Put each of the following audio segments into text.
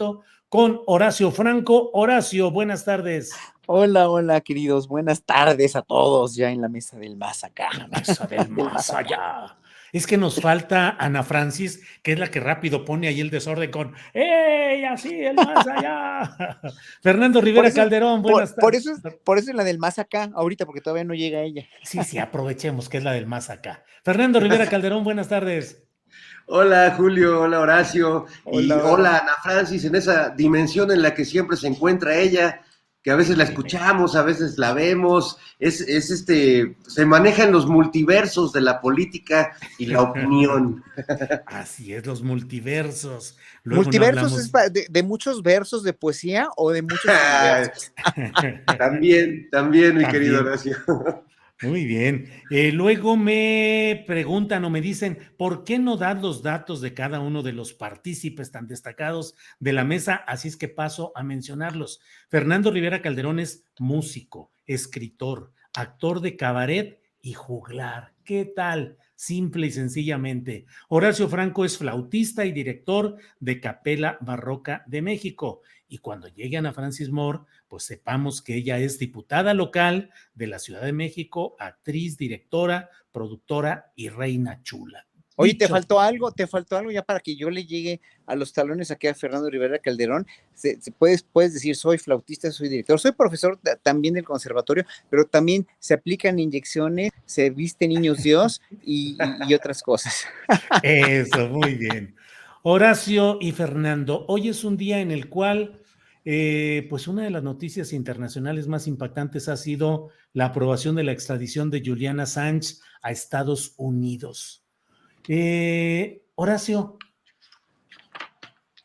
contacto con Horacio Franco. Horacio, buenas tardes. Hola, queridos. Buenas tardes a todos ya en la mesa del más acá. La mesa del más allá. Es que nos falta Ana Francis, que es la que rápido pone ahí el desorden con ¡ey! Así, el más allá. Fernando Rivera Calderón, buenas tardes. Por eso es la del más acá, ahorita, porque todavía no llega ella. Sí, aprovechemos que es la del más acá. Fernando Rivera Calderón, buenas tardes. Hola Julio, hola Horacio, y Hola. hola Ana Francis, en esa dimensión en la que siempre se encuentra ella, que a veces la escuchamos, a veces la vemos, se maneja en los multiversos de la política y la opinión. Así es, los multiversos. Luego ¿multiversos no hablamos... es de muchos versos de poesía o de muchos universos? También, mi querido Horacio. Muy bien. Luego me preguntan o me dicen, ¿por qué no das los datos de cada uno de los partícipes tan destacados de la mesa? Así es que paso a mencionarlos. Fernando Rivera Calderón es músico, escritor, actor de cabaret y juglar. ¿Qué tal? Simple y sencillamente. Horacio Franco es flautista y director de Capela Barroca de México. Y cuando llegue Ana Francis Moore, pues sepamos que ella es diputada local de la Ciudad de México, actriz, directora, productora y reina chula. Oye, ¿te faltó algo ya para que yo le llegue a los talones aquí a Fernando Rivera Calderón? Puedes decir, soy flautista, soy director, soy profesor también del conservatorio, pero también se aplican inyecciones, se viste niños Dios y otras cosas. Eso, muy bien. Horacio y Fernando, hoy es un día en el cual, pues una de las noticias internacionales más impactantes ha sido la aprobación de la extradición de Julian Assange a Estados Unidos. Horacio,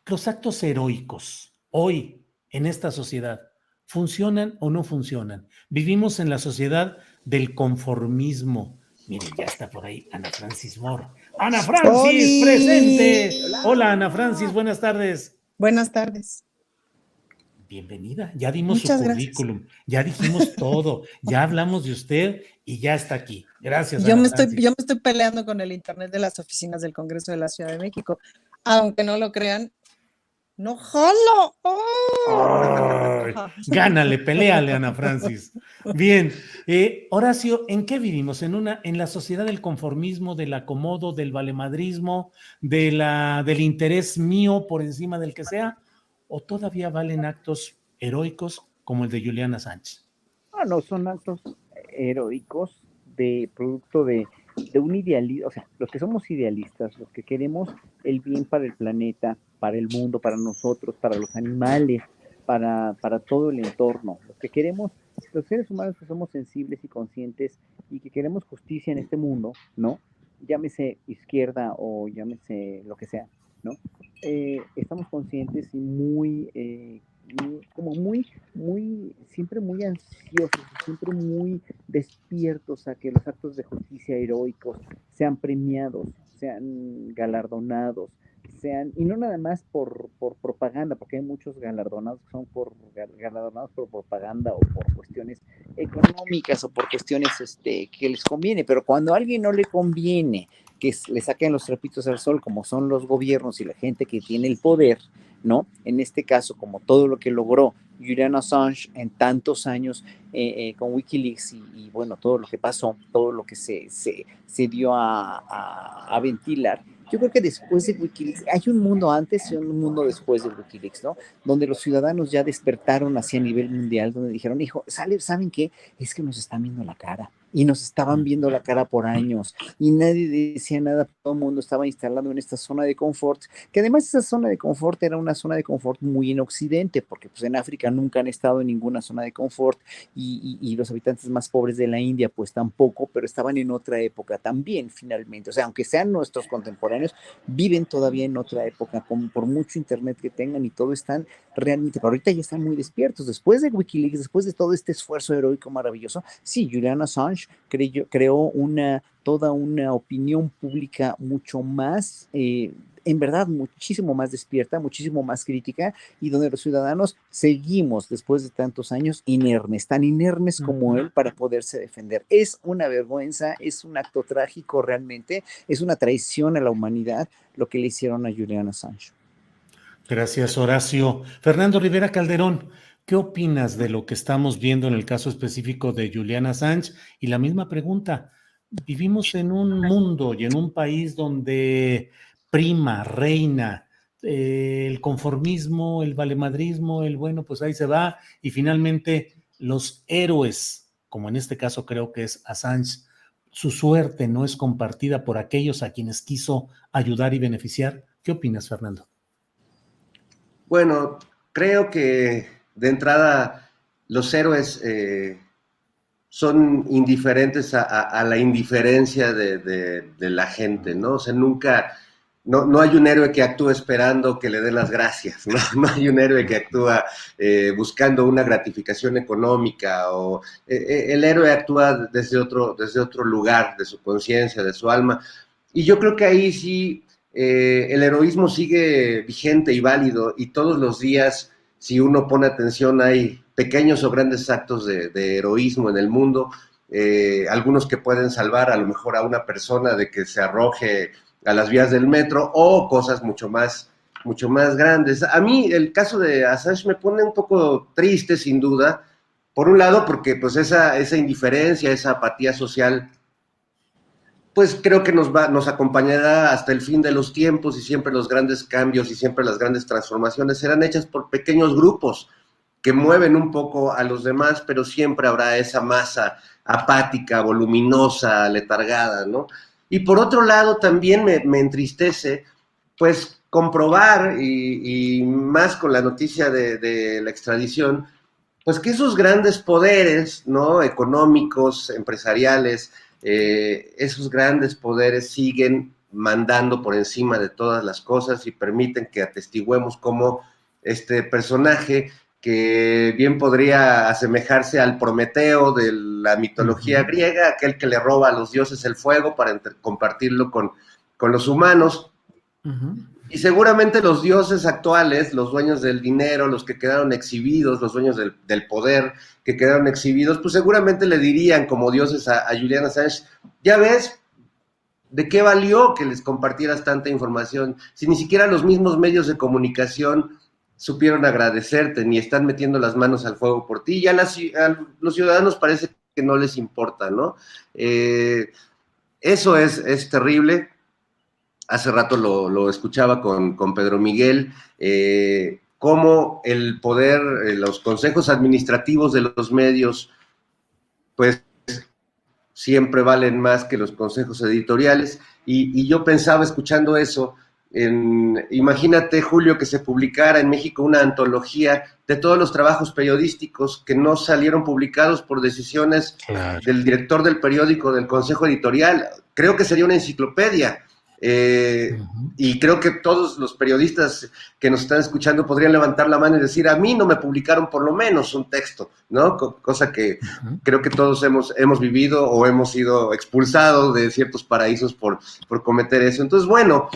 los actos heroicos hoy en esta sociedad, ¿funcionan o no funcionan? Vivimos en la sociedad del conformismo. Miren, ya está por ahí Ana Francis Moore. ¡Ana Francis, presente! Hola, Ana Francis, buenas tardes. Buenas tardes. Bienvenida, ya dimos su currículum, ya dijimos todo, ya hablamos de usted y ya está aquí. Gracias, Ana Francis. Yo me estoy peleando con el internet de las oficinas del Congreso de la Ciudad de México. Aunque no lo crean, ¡no jalo! ¡Oh! Gánale, peléale, Ana Francis. Bien, Horacio, ¿en qué vivimos? ¿En la sociedad del conformismo, del acomodo, del valemadrismo, del interés mío por encima del que sea? ¿O todavía valen actos heroicos como el de Julian Assange? No, son actos heroicos de producto de un idealismo, o sea, los que somos idealistas, los que queremos el bien para el planeta, para el mundo, para nosotros, para los animales, para todo el entorno, los que queremos, los seres humanos que somos sensibles y conscientes y que queremos justicia en este mundo, ¿no? Llámese izquierda o llámese lo que sea, ¿no? Estamos conscientes y siempre muy ansiosos, siempre muy despiertos a que los actos de justicia heroicos sean premiados, sean galardonados, y no nada más por propaganda, porque hay muchos galardonados que son galardonados por propaganda o por cuestiones económicas o por cuestiones que les conviene, pero cuando a alguien no le conviene que le saquen los trapitos al sol, como son los gobiernos y la gente que tiene el poder, ¿no? En este caso, como todo lo que logró Julian Assange en tantos años con Wikileaks y bueno, todo lo que pasó, todo lo que se dio a ventilar. Yo creo que después de Wikileaks, hay un mundo antes y un mundo después de Wikileaks, ¿no? Donde los ciudadanos ya despertaron hacia nivel mundial, donde dijeron, hijo, ¿saben qué? Es que nos están viendo la cara. Y nos estaban viendo la cara por años y nadie decía nada, todo el mundo estaba instalado en esta zona de confort, que además esa zona de confort era una zona de confort muy en Occidente, porque pues en África nunca han estado en ninguna zona de confort y los habitantes más pobres de la India pues tampoco, pero estaban en otra época también finalmente, o sea, aunque sean nuestros contemporáneos, viven todavía en otra época, por mucho internet que tengan y todo están realmente, pero ahorita ya están muy despiertos, después de Wikileaks, después de todo este esfuerzo heroico maravilloso, sí, Julian Assange creó toda una opinión pública mucho más, en verdad, muchísimo más despierta, muchísimo más crítica, y donde los ciudadanos seguimos, después de tantos años, inermes, tan inermes como él para poderse defender. Es una vergüenza, es un acto trágico realmente, es una traición a la humanidad lo que le hicieron a Julian Assange. Gracias, Horacio. Fernando Rivera Calderón, ¿qué opinas de lo que estamos viendo en el caso específico de Julian Assange? Y la misma pregunta, vivimos en un mundo y en un país donde prima, reina, el conformismo, el valemadrismo, el bueno, pues ahí se va, y finalmente los héroes, como en este caso creo que es Assange, su suerte no es compartida por aquellos a quienes quiso ayudar y beneficiar. ¿Qué opinas, Fernando? Bueno, creo que de entrada los héroes son indiferentes a la indiferencia de la gente, ¿no? O sea, nunca, no hay un héroe que actúe esperando que le den las gracias, ¿no? No hay un héroe que actúa buscando una gratificación económica, o el héroe actúa desde otro lugar, de su conciencia, de su alma. Y yo creo que ahí sí el heroísmo sigue vigente y válido, y todos los días, si uno pone atención, hay pequeños o grandes actos de heroísmo en el mundo, algunos que pueden salvar a lo mejor a una persona de que se arroje a las vías del metro, o cosas mucho más grandes. A mí el caso de Assange me pone un poco triste, sin duda, por un lado porque pues esa indiferencia, esa apatía social, pues creo que nos acompañará hasta el fin de los tiempos, y siempre los grandes cambios y siempre las grandes transformaciones serán hechas por pequeños grupos que mueven un poco a los demás, pero siempre habrá esa masa apática, voluminosa, letargada, ¿no? Y por otro lado también me entristece, pues, comprobar, y más con la noticia de la extradición, pues que esos grandes poderes, ¿no? Económicos, empresariales, esos grandes poderes siguen mandando por encima de todas las cosas y permiten que atestiguemos cómo este personaje, que bien podría asemejarse al Prometeo de la mitología griega, aquel que le roba a los dioses el fuego para compartirlo con los humanos. Y seguramente los dioses actuales, los dueños del dinero, los que quedaron exhibidos, los dueños del poder que quedaron exhibidos, pues seguramente le dirían como dioses a Julian Assange: ya ves, ¿de qué valió que les compartieras tanta información si ni siquiera los mismos medios de comunicación supieron agradecerte, ni están metiendo las manos al fuego por ti? Ya a los ciudadanos parece que no les importa, ¿no? Eso es terrible. Hace rato lo escuchaba con Pedro Miguel, cómo el poder, los consejos administrativos de los medios, pues siempre valen más que los consejos editoriales, y yo pensaba escuchando eso, imagínate, Julio, que se publicara en México una antología de todos los trabajos periodísticos que no salieron publicados por decisiones del director del periódico, del consejo editorial. Creo que sería una enciclopedia. Y creo que todos los periodistas que nos están escuchando podrían levantar la mano y decir: a mí no me publicaron por lo menos un texto, ¿no? Cosa que creo que todos hemos vivido, o hemos sido expulsados de ciertos paraísos por cometer eso. Entonces, bueno,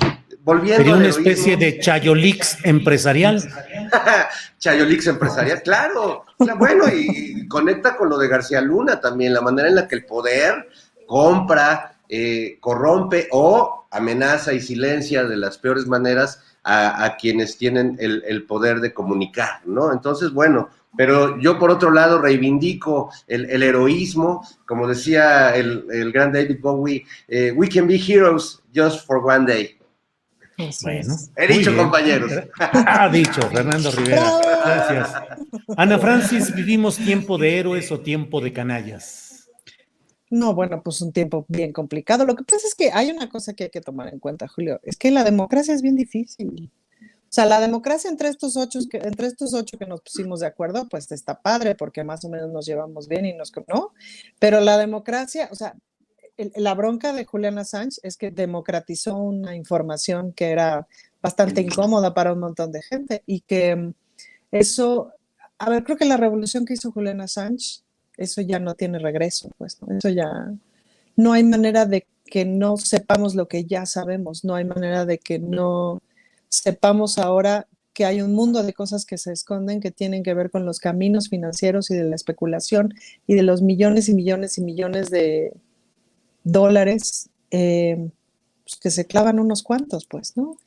volviendo sería al una heroísmo, especie de Chayolix empresarial. Chayolix empresarial, claro. Bueno, y conecta con lo de García Luna también, la manera en la que el poder compra, corrompe o amenaza y silencia de las peores maneras a quienes tienen el poder de comunicar, ¿no? Entonces, bueno, pero yo por otro lado reivindico el heroísmo, como decía el gran David Bowie: we can be heroes just for one day. Bueno, he dicho, compañeros. Ha dicho Fernando Rivera. ¡Bravo! Gracias. Ana Francis, ¿vivimos tiempo de héroes o tiempo de canallas? No, bueno, pues un tiempo bien complicado. Lo que pasa es que hay una cosa que hay que tomar en cuenta, Julio, es que la democracia es bien difícil. O sea, la democracia entre estos ocho que nos pusimos de acuerdo, pues está padre, porque más o menos nos llevamos bien y ¿no? Pero la democracia, o sea, la bronca de Julian Assange es que democratizó una información que era bastante incómoda para un montón de gente, y que eso, a ver, creo que la revolución que hizo Julian Assange, eso ya no tiene regreso, pues, ¿no? Eso ya, no hay manera de que no sepamos lo que ya sabemos, no hay manera de que no sepamos ahora que hay un mundo de cosas que se esconden, que tienen que ver con los caminos financieros y de la especulación y de los millones y millones y millones de dólares pues que se clavan unos cuantos, pues, ¿no?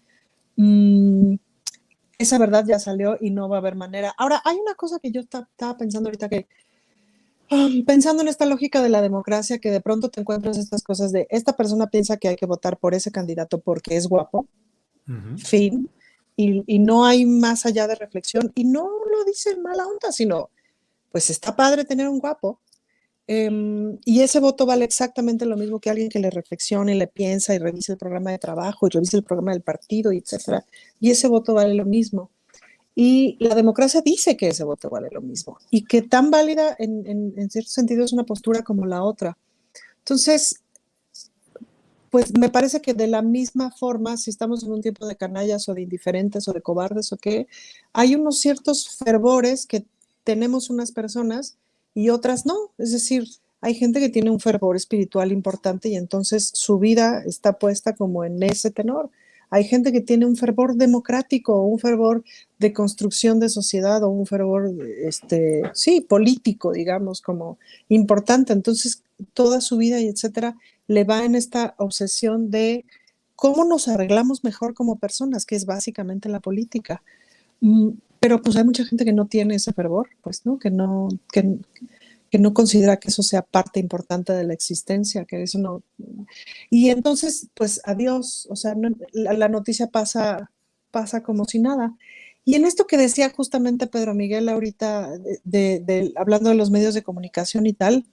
esa verdad ya salió y no va a haber manera. Ahora, hay una cosa que yo estaba pensando ahorita que, pensando en esta lógica de la democracia, que de pronto te encuentras estas cosas de, esta persona piensa que hay que votar por ese candidato porque es guapo, fin, y no hay más allá de reflexión, y no lo dicen mala onda, sino, pues está padre tener un guapo, y ese voto vale exactamente lo mismo que alguien que le reflexione, le piensa y revise el programa de trabajo y revise el programa del partido, etcétera. Y ese voto vale lo mismo. Y la democracia dice que ese voto vale lo mismo y que tan válida en cierto sentido es una postura como la otra. Entonces, pues me parece que de la misma forma, si estamos en un tiempo de canallas o de indiferentes o de cobardes o qué, hay unos ciertos fervores que tenemos unas personas y otras no. Es decir, hay gente que tiene un fervor espiritual importante y entonces su vida está puesta como en ese tenor. Hay gente que tiene un fervor democrático o un fervor de construcción de sociedad o un fervor, sí, político, digamos, como importante. Entonces, toda su vida y etcétera le va en esta obsesión de cómo nos arreglamos mejor como personas, que es básicamente la política. Pero pues hay mucha gente que no tiene ese fervor, pues, ¿no? Que no considera que eso sea parte importante de la existencia, que eso no... Y entonces, pues, adiós, o sea, no, la noticia pasa como si nada. Y en esto que decía justamente Pedro Miguel ahorita, hablando de los medios de comunicación y tal,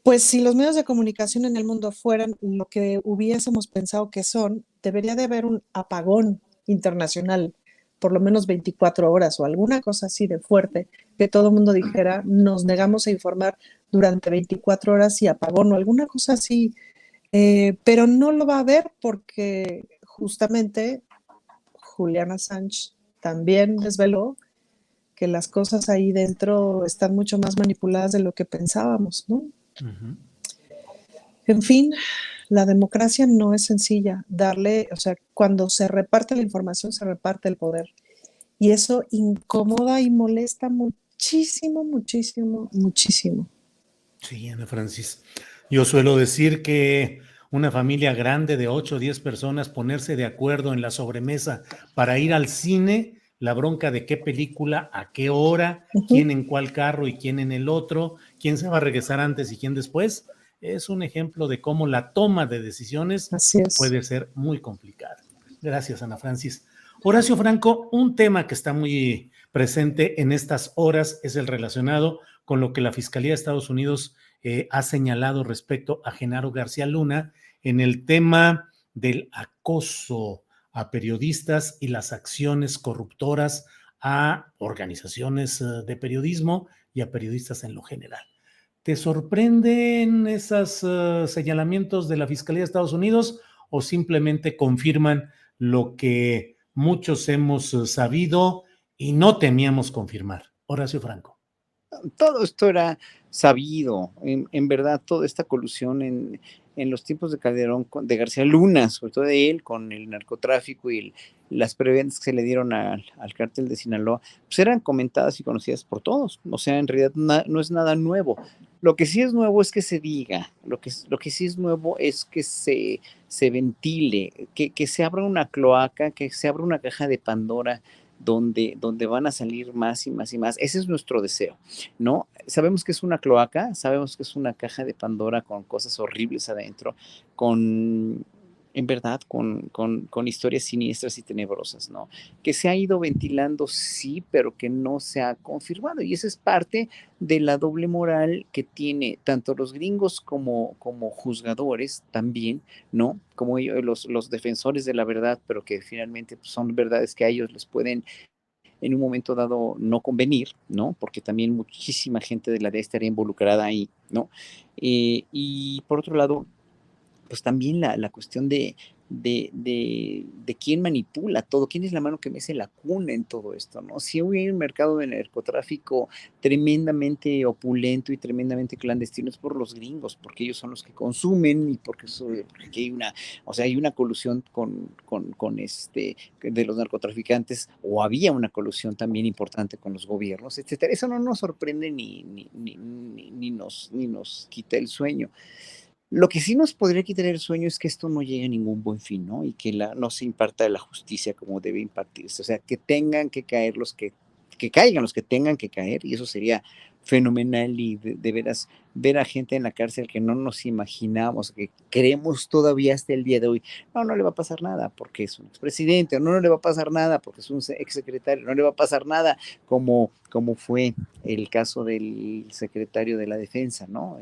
pues si los medios de comunicación en el mundo fueran lo que hubiésemos pensado que son, debería de haber un apagón internacional, por lo menos 24 horas o alguna cosa así de fuerte, que todo el mundo dijera, nos negamos a informar durante 24 horas y apagón o alguna cosa así, pero no lo va a haber porque justamente Julian Assange también desveló que las cosas ahí dentro están mucho más manipuladas de lo que pensábamos, ¿no? En fin, la democracia no es sencilla. O sea, cuando se reparte la información, se reparte el poder. Y eso incomoda y molesta muchísimo, muchísimo, muchísimo. Sí, Ana Francis. Yo suelo decir que una familia grande de 8 o 10 personas ponerse de acuerdo en la sobremesa para ir al cine, la bronca de qué película, a qué hora, quién en cuál carro y quién en el otro, quién se va a regresar antes y quién después, es un ejemplo de cómo la toma de decisiones puede ser muy complicada. Gracias, Ana Francis. Horacio Franco, un tema que está muy presente en estas horas es el relacionado con lo que la Fiscalía de Estados Unidos ha señalado respecto a Genaro García Luna en el tema del acoso a periodistas y las acciones corruptoras a organizaciones de periodismo y a periodistas en lo general. ¿Te sorprenden esos señalamientos de la Fiscalía de Estados Unidos o simplemente confirman lo que muchos hemos sabido y no temíamos confirmar? Horacio Franco. Todo esto era sabido, en verdad, toda esta colusión en los tiempos de Calderón, de García Luna, sobre todo de él, con el narcotráfico y las preventas que se le dieron al cártel de Sinaloa, pues eran comentadas y conocidas por todos. O sea, en realidad no es nada nuevo. Lo que sí es nuevo es que se diga, lo que sí es nuevo es que se ventile, que se abra una cloaca, que se abra una caja de Pandora donde van a salir más y más y más. Ese es nuestro deseo, ¿no? Sabemos que es una cloaca, sabemos que es una caja de Pandora con cosas horribles adentro, en verdad, con historias siniestras y tenebrosas, ¿no? Que se ha ido ventilando, sí, pero que no se ha confirmado. Y esa es parte de la doble moral que tiene tanto los gringos como juzgadores también, ¿no? Como ellos, los defensores de la verdad, pero que finalmente pues, son verdades que a ellos les pueden en un momento dado no convenir, ¿no? Porque también muchísima gente de la DEA estaría involucrada ahí, ¿no? Y por otro lado, pues también la cuestión de quién manipula todo, quién es la mano que mece la cuna en todo esto, ¿no? Si hay un mercado de narcotráfico tremendamente opulento y tremendamente clandestino es por los gringos, porque ellos son los que consumen y porque hay una colusión de los narcotraficantes, o había una colusión también importante con los gobiernos, etcétera. Eso no nos sorprende ni nos quita el sueño. Lo que sí nos podría quitar el sueño es que esto no llegue a ningún buen fin, ¿no? Y que no se imparta la justicia como debe impartirse. O sea, que tengan que caer que caigan los que tengan que caer, y eso sería fenomenal y de veras ver a gente en la cárcel que no nos imaginamos, que creemos todavía hasta el día de hoy. No, no le va a pasar nada porque es un expresidente, no, no le va a pasar nada porque es un exsecretario, no le va a pasar nada como fue el caso del secretario de la defensa, ¿no?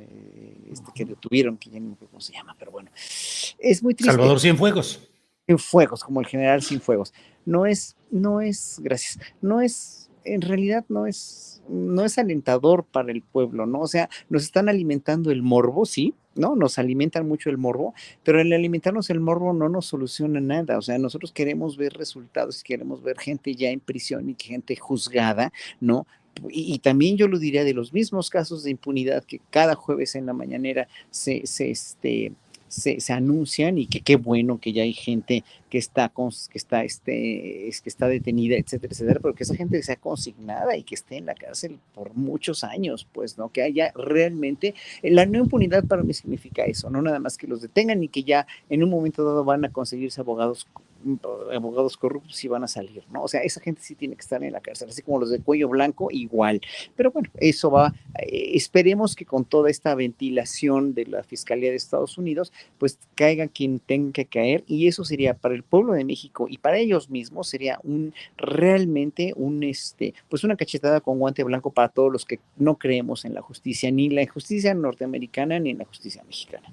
Que detuvieron, que ya no me acuerdo cómo se llama, pero bueno, es muy triste. Salvador Cienfuegos. Cienfuegos, como el general Cienfuegos. Gracias, en realidad no es alentador para el pueblo, ¿no? O sea, nos están alimentando el morbo, sí, ¿no? Nos alimentan mucho el morbo, pero el alimentarnos el morbo no nos soluciona nada. O sea, nosotros queremos ver resultados, queremos ver gente ya en prisión y gente juzgada, ¿no? Y también yo lo diría de los mismos casos de impunidad que cada jueves en la mañanera se anuncian, y que qué bueno que ya hay gente que está detenida, etcétera, etcétera, pero que esa gente sea consignada y que esté en la cárcel por muchos años, pues, ¿no? Que haya realmente, la no impunidad para mí significa eso, no nada más que los detengan y que ya en un momento dado van a conseguirse abogados corruptos y van a salir, ¿no? O sea, esa gente sí tiene que estar en la cárcel, así como los de cuello blanco, igual. Pero bueno, eso va, esperemos que con toda esta ventilación de la Fiscalía de Estados Unidos, pues caiga quien tenga que caer, y eso sería para el pueblo de México y para ellos mismos sería realmente pues una cachetada con guante blanco para todos los que no creemos en la justicia, ni en la justicia norteamericana ni en la justicia mexicana.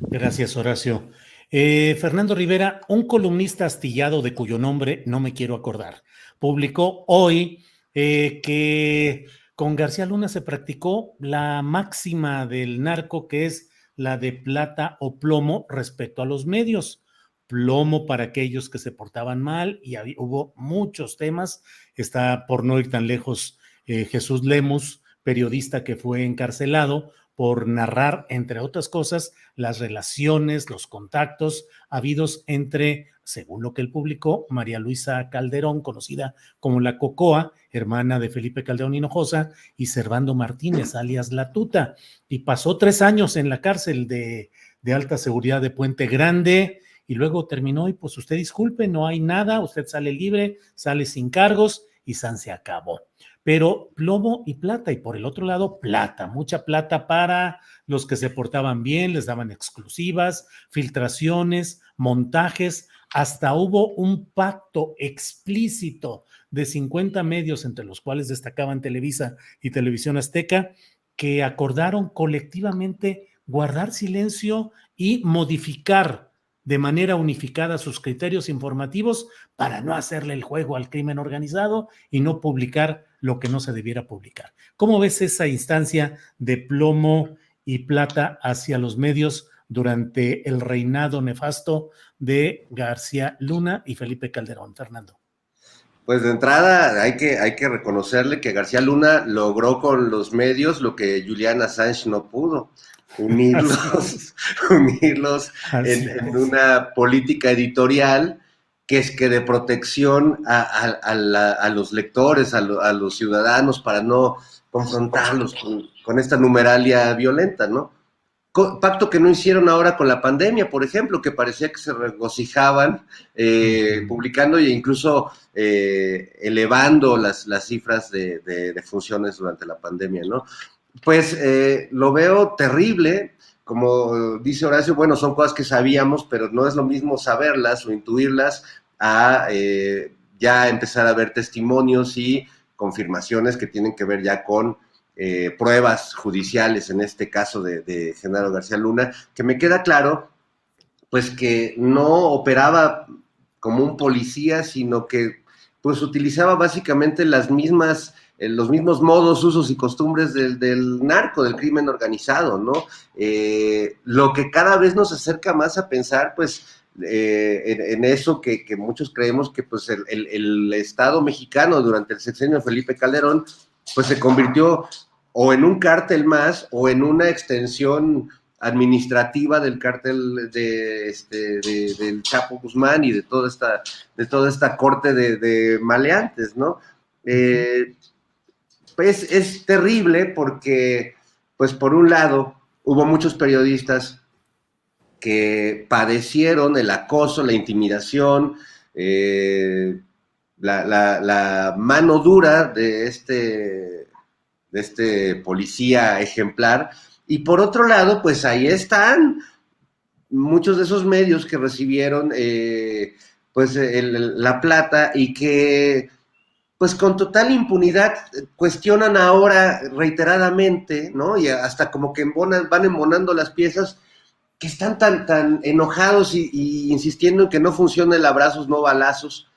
Gracias, Horacio. Fernando Rivera, un columnista astillado de cuyo nombre no me quiero acordar, publicó hoy que con García Luna se practicó la máxima del narco, que es la de plata o plomo respecto a los medios. Plomo para aquellos que se portaban mal, y hubo muchos temas. Está, por no ir tan lejos, Jesús Lemus, periodista que fue encarcelado por narrar, entre otras cosas, las relaciones, los contactos habidos entre, según lo que él publicó, María Luisa Calderón, conocida como la Cocoa, hermana de Felipe Calderón Hinojosa, y Servando Martínez, alias La Tuta, y pasó 3 años en la cárcel de alta seguridad de Puente Grande, y luego terminó, y pues usted disculpe, no hay nada, usted sale libre, sale sin cargos, y san se acabó. Pero plomo y plata, y por el otro lado plata, mucha plata para los que se portaban bien, les daban exclusivas, filtraciones, montajes, hasta hubo un pacto explícito de 50 medios, entre los cuales destacaban Televisa y Televisión Azteca, que acordaron colectivamente guardar silencio y modificar de manera unificada sus criterios informativos para no hacerle el juego al crimen organizado y no publicar lo que no se debiera publicar. ¿Cómo ves esa instancia de plomo y plata hacia los medios durante el reinado nefasto de García Luna y Felipe Calderón, Fernando? Pues de entrada hay que reconocerle que García Luna logró con los medios lo que Julian Assange no pudo, unirlos en una política editorial que es que de protección a los lectores, a los ciudadanos, para no confrontarlos con esta numeralia violenta, ¿no? Pacto que no hicieron ahora con la pandemia, por ejemplo, que parecía que se regocijaban publicando e incluso elevando las cifras de funciones durante la pandemia, ¿no? Pues lo veo terrible, como dice Horacio, bueno, son cosas que sabíamos, pero no es lo mismo saberlas o intuirlas a ya empezar a ver testimonios y confirmaciones que tienen que ver ya con pruebas judiciales, en este caso de Genaro García Luna, que me queda claro, pues que no operaba como un policía, sino que pues utilizaba básicamente los mismos modos, usos y costumbres del narco, del crimen organizado, ¿no? Lo que cada vez nos acerca más a pensar, pues, en eso que muchos creemos que pues el Estado mexicano durante el sexenio de Felipe Calderón pues se convirtió o en un cártel más o en una extensión administrativa del cártel del Chapo Guzmán y de toda esta corte de maleantes, ¿no? Pues es terrible porque, pues por un lado, hubo muchos periodistas que padecieron el acoso, la intimidación, la mano dura de este policía ejemplar. Y por otro lado, pues ahí están muchos de esos medios que recibieron pues la plata y que pues con total impunidad cuestionan ahora reiteradamente, ¿no? Y hasta como que van embonando las piezas, que están tan enojados y insistiendo en que no funciona el abrazos, no balazos,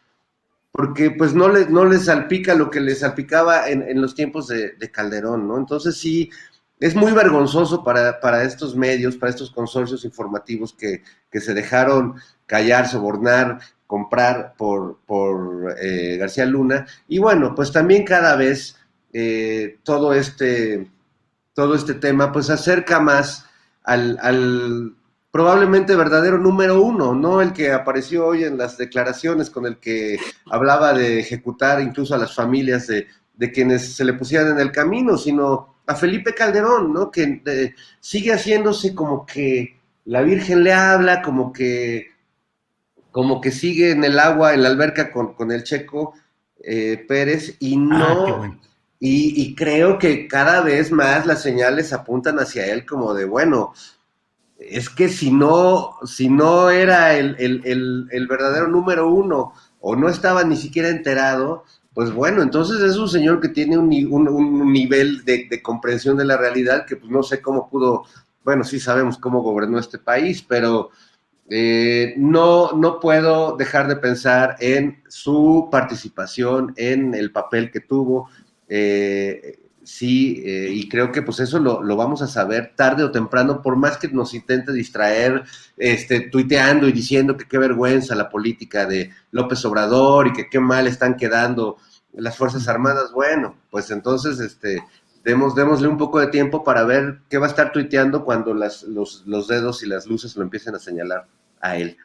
porque pues no les salpica lo que les salpicaba en los tiempos de Calderón, ¿no? Entonces sí, es muy vergonzoso para estos medios, para estos consorcios informativos que se dejaron callar, sobornar, comprar por García Luna. Y bueno, pues también cada vez todo este tema pues acerca más al probablemente verdadero número uno, no el que apareció hoy en las declaraciones con el que hablaba de ejecutar incluso a las familias de quienes se le pusieran en el camino, sino a Felipe Calderón, ¿no? Que sigue haciéndose como que la Virgen le habla, como que sigue en el agua, en la alberca con el Checo Pérez, y no, qué bueno. y creo que cada vez más las señales apuntan hacia él como de, bueno, es que si no era el verdadero número uno, o no estaba ni siquiera enterado, pues bueno, entonces es un señor que tiene un nivel de comprensión de la realidad que pues no sé cómo pudo, bueno, sí sabemos cómo gobernó este país, pero no puedo dejar de pensar en su participación, en el papel que tuvo, sí, y creo que pues eso lo vamos a saber tarde o temprano, por más que nos intente distraer, tuiteando y diciendo que qué vergüenza la política de López Obrador y que qué mal están quedando las Fuerzas Armadas. Bueno, pues entonces démosle un poco de tiempo para ver qué va a estar tuiteando cuando los dedos y las luces lo empiecen a señalar a él.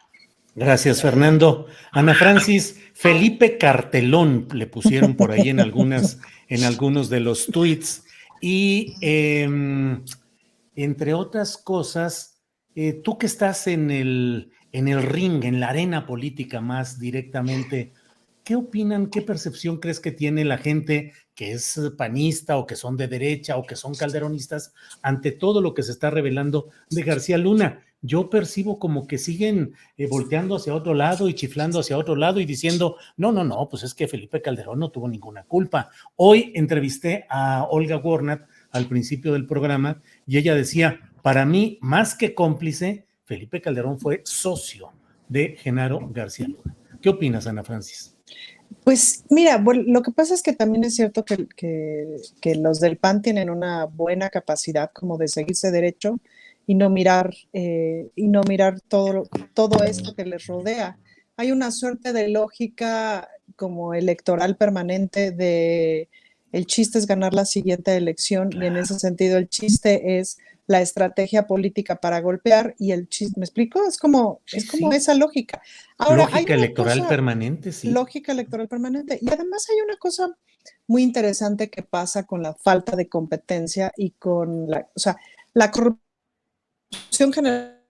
Gracias, Fernando. Ana Francis, Felipe Cartelón le pusieron por ahí en algunos de los tweets. Y entre otras cosas, tú que estás en el ring, en la arena política más directamente, ¿qué opinan, qué percepción crees que tiene la gente que es panista o que son de derecha o que son calderonistas ante todo lo que se está revelando de García Luna? Yo percibo como que siguen volteando hacia otro lado y chiflando hacia otro lado y diciendo, no, pues es que Felipe Calderón no tuvo ninguna culpa. Hoy entrevisté a Olga Warnat al principio del programa y ella decía, para mí, más que cómplice, Felipe Calderón fue socio de Genaro García Luna. ¿Qué opinas, Ana Francis? Pues mira, bueno, lo que pasa es que también es cierto que los del PAN tienen una buena capacidad como de seguirse derecho y no mirar todo esto que les rodea. Hay una suerte de lógica como electoral permanente de el chiste es ganar la siguiente elección y en ese sentido el chiste es la estrategia política para golpear y el chiste, ¿me explico? Es como esa lógica. Ahora, lógica electoral permanente, sí. Lógica electoral permanente. Y además hay una cosa muy interesante que pasa con la falta de competencia y con la corrupción genera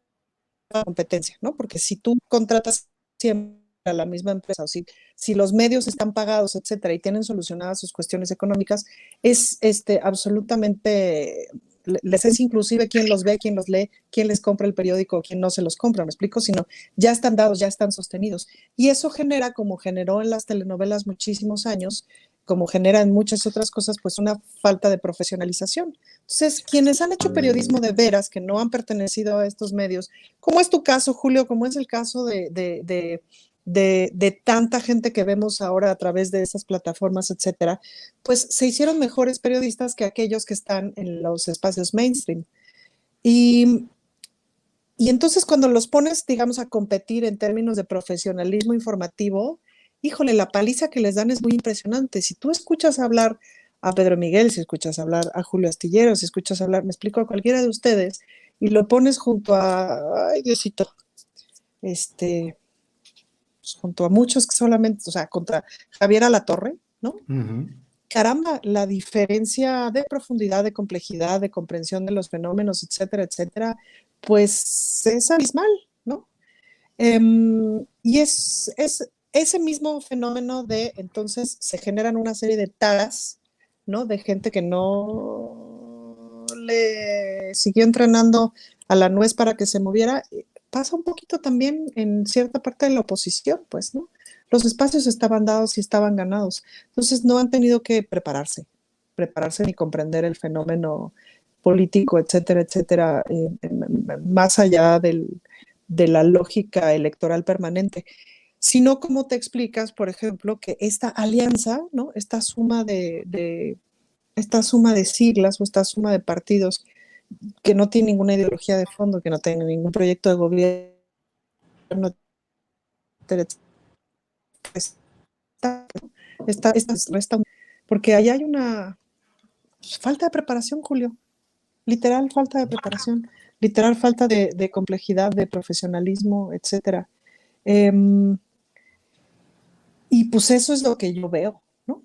competencia, ¿no? Porque si tú contratas siempre a la misma empresa, o si los medios están pagados, etcétera, y tienen solucionadas sus cuestiones económicas, es absolutamente, les es inclusive quién los ve, quién los lee, quién les compra el periódico, quién no se los compra, ¿me explico? Sino ya están dados, ya están sostenidos. Y eso genera, como generó en las telenovelas muchísimos años, como genera en muchas otras cosas, pues una falta de profesionalización. Entonces, quienes han hecho periodismo de veras, que no han pertenecido a estos medios, como es tu caso, Julio, como es el caso de tanta gente que vemos ahora a través de esas plataformas, etcétera, pues se hicieron mejores periodistas que aquellos que están en los espacios mainstream. Y entonces cuando los pones, digamos, a competir en términos de profesionalismo informativo, híjole, la paliza que les dan es muy impresionante. Si tú escuchas hablar a Pedro Miguel, si escuchas hablar a Julio Astillero, si escuchas hablar, me explico, a cualquiera de ustedes, y lo pones junto a, ay Diosito, junto a muchos que solamente, o sea, contra Javier Alatorre, ¿no? Uh-huh. Caramba, la diferencia de profundidad, de complejidad, de comprensión de los fenómenos, etcétera, etcétera, pues es abismal, ¿no? Y es ese mismo fenómeno de entonces se generan una serie de taras, ¿no? De gente que no le siguió entrenando a la nuez para que se moviera. Pasa un poquito también en cierta parte de la oposición, pues, ¿no? Los espacios estaban dados y estaban ganados. Entonces no han tenido que prepararse ni comprender el fenómeno político, etcétera, etcétera, más allá de la lógica electoral permanente, sino como te explicas, por ejemplo, que esta alianza, ¿no? Esta suma de siglas o esta suma de partidos que no tiene ninguna ideología de fondo, que no tiene ningún proyecto de gobierno, porque ahí hay una falta de preparación, Julio, literal falta de preparación, literal falta de complejidad, de profesionalismo, etcétera. Y pues eso es lo que yo veo, ¿no?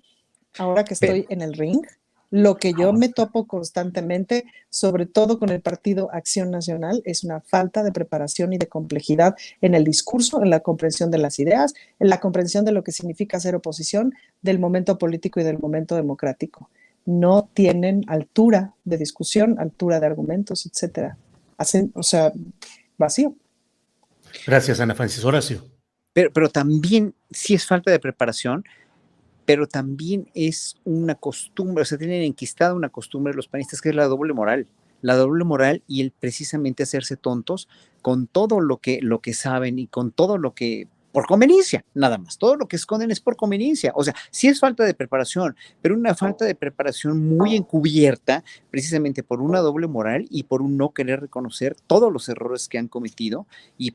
Ahora que estoy en el ring, lo que yo me topo constantemente, sobre todo con el Partido Acción Nacional, es una falta de preparación y de complejidad en el discurso, en la comprensión de las ideas, en la comprensión de lo que significa ser oposición, del momento político y del momento democrático. No tienen altura de discusión, altura de argumentos, etcétera. Hacen, o sea, vacío. Gracias, Ana Francis. Horacio. Pero también sí es falta de preparación, pero también es una costumbre, o sea, tienen enquistada una costumbre los panistas que es la doble moral y el precisamente hacerse tontos con todo lo que saben y con todo lo que, por conveniencia, nada más, todo lo que esconden es por conveniencia, o sea, sí es falta de preparación, pero una falta de preparación muy encubierta, precisamente por una doble moral y por un no querer reconocer todos los errores que han cometido y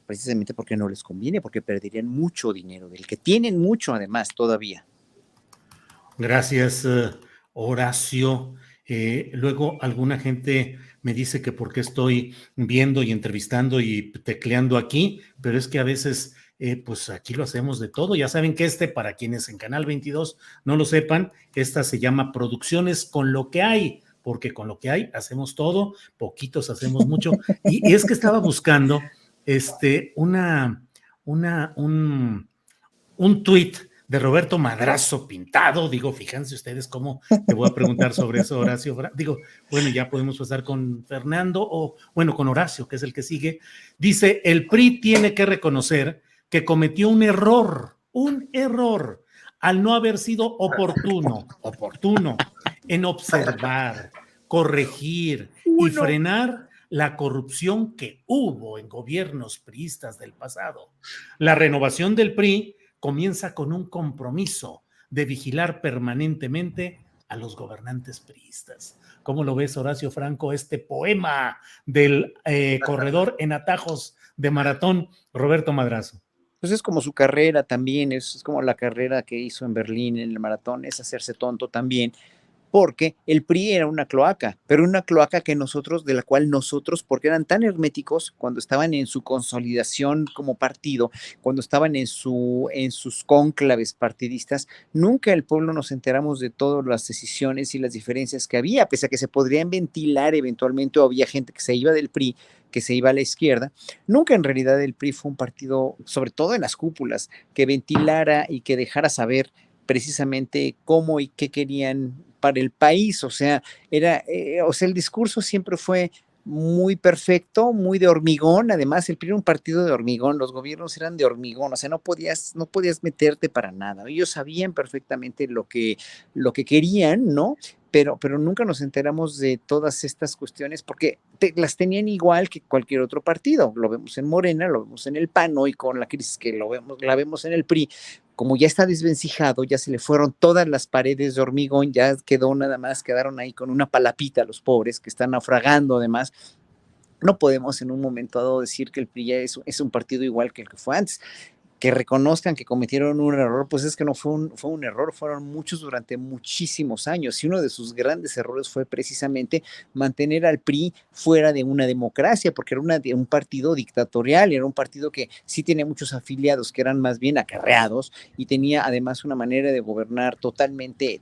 precisamente porque no les conviene, porque perderían mucho dinero, del que tienen mucho además todavía. Gracias, Horacio. Luego alguna gente me dice que por qué estoy viendo y entrevistando y tecleando aquí, pero es que a veces, pues aquí lo hacemos de todo. Ya saben que para quienes en Canal 22 no lo sepan, esta se llama Producciones con lo que hay, porque con lo que hay hacemos todo, poquitos hacemos mucho. Y es que estaba buscando un tuit de Roberto Madrazo pintado. Digo, fíjense ustedes cómo te voy a preguntar sobre eso, Horacio. Digo, bueno, ya podemos pasar con Fernando o, bueno, con Horacio, que es el que sigue. Dice, el PRI tiene que reconocer que cometió un error al no haber sido oportuno en observar, corregir y frenar la corrupción que hubo en gobiernos priistas del pasado. La renovación del PRI comienza con un compromiso de vigilar permanentemente a los gobernantes priistas. ¿Cómo lo ves, Horacio Franco, este poema del corredor en atajos de maratón, Roberto Madrazo? Pues es como su carrera también, es como la carrera que hizo en Berlín en el maratón, es hacerse tonto también, porque el PRI era una cloaca, pero una cloaca de la cual nosotros, porque eran tan herméticos cuando estaban en su consolidación como partido, cuando estaban en sus cónclaves partidistas, nunca el pueblo nos enteramos de todas las decisiones y las diferencias que había, pese a que se podrían ventilar eventualmente, o había gente que se iba del PRI, que se iba a la izquierda. Nunca en realidad el PRI fue un partido, sobre todo en las cúpulas, que ventilara y que dejara saber precisamente cómo y qué querían para el país, o sea, el discurso siempre fue muy perfecto, muy de hormigón, además el PRI era un partido de hormigón, los gobiernos eran de hormigón, o sea, no podías meterte para nada, ellos sabían perfectamente lo que querían, ¿no? Pero nunca nos enteramos de todas estas cuestiones porque las tenían igual que cualquier otro partido. Lo vemos en Morena, lo vemos en el PAN, y con la crisis que la vemos en el PRI. Como ya está desvencijado, ya se le fueron todas las paredes de hormigón, ya quedaron ahí con una palapita los pobres que están naufragando además. No podemos en un momento dado decir que el PRI ya es un partido igual que el que fue antes. que reconozcan que cometieron un error, pues es que no fue un error, fueron muchos durante muchísimos años, y uno de sus grandes errores fue precisamente mantener al PRI fuera de una democracia, porque era un partido dictatorial, era un partido que sí tenía muchos afiliados que eran más bien acarreados, y tenía además una manera de gobernar totalmente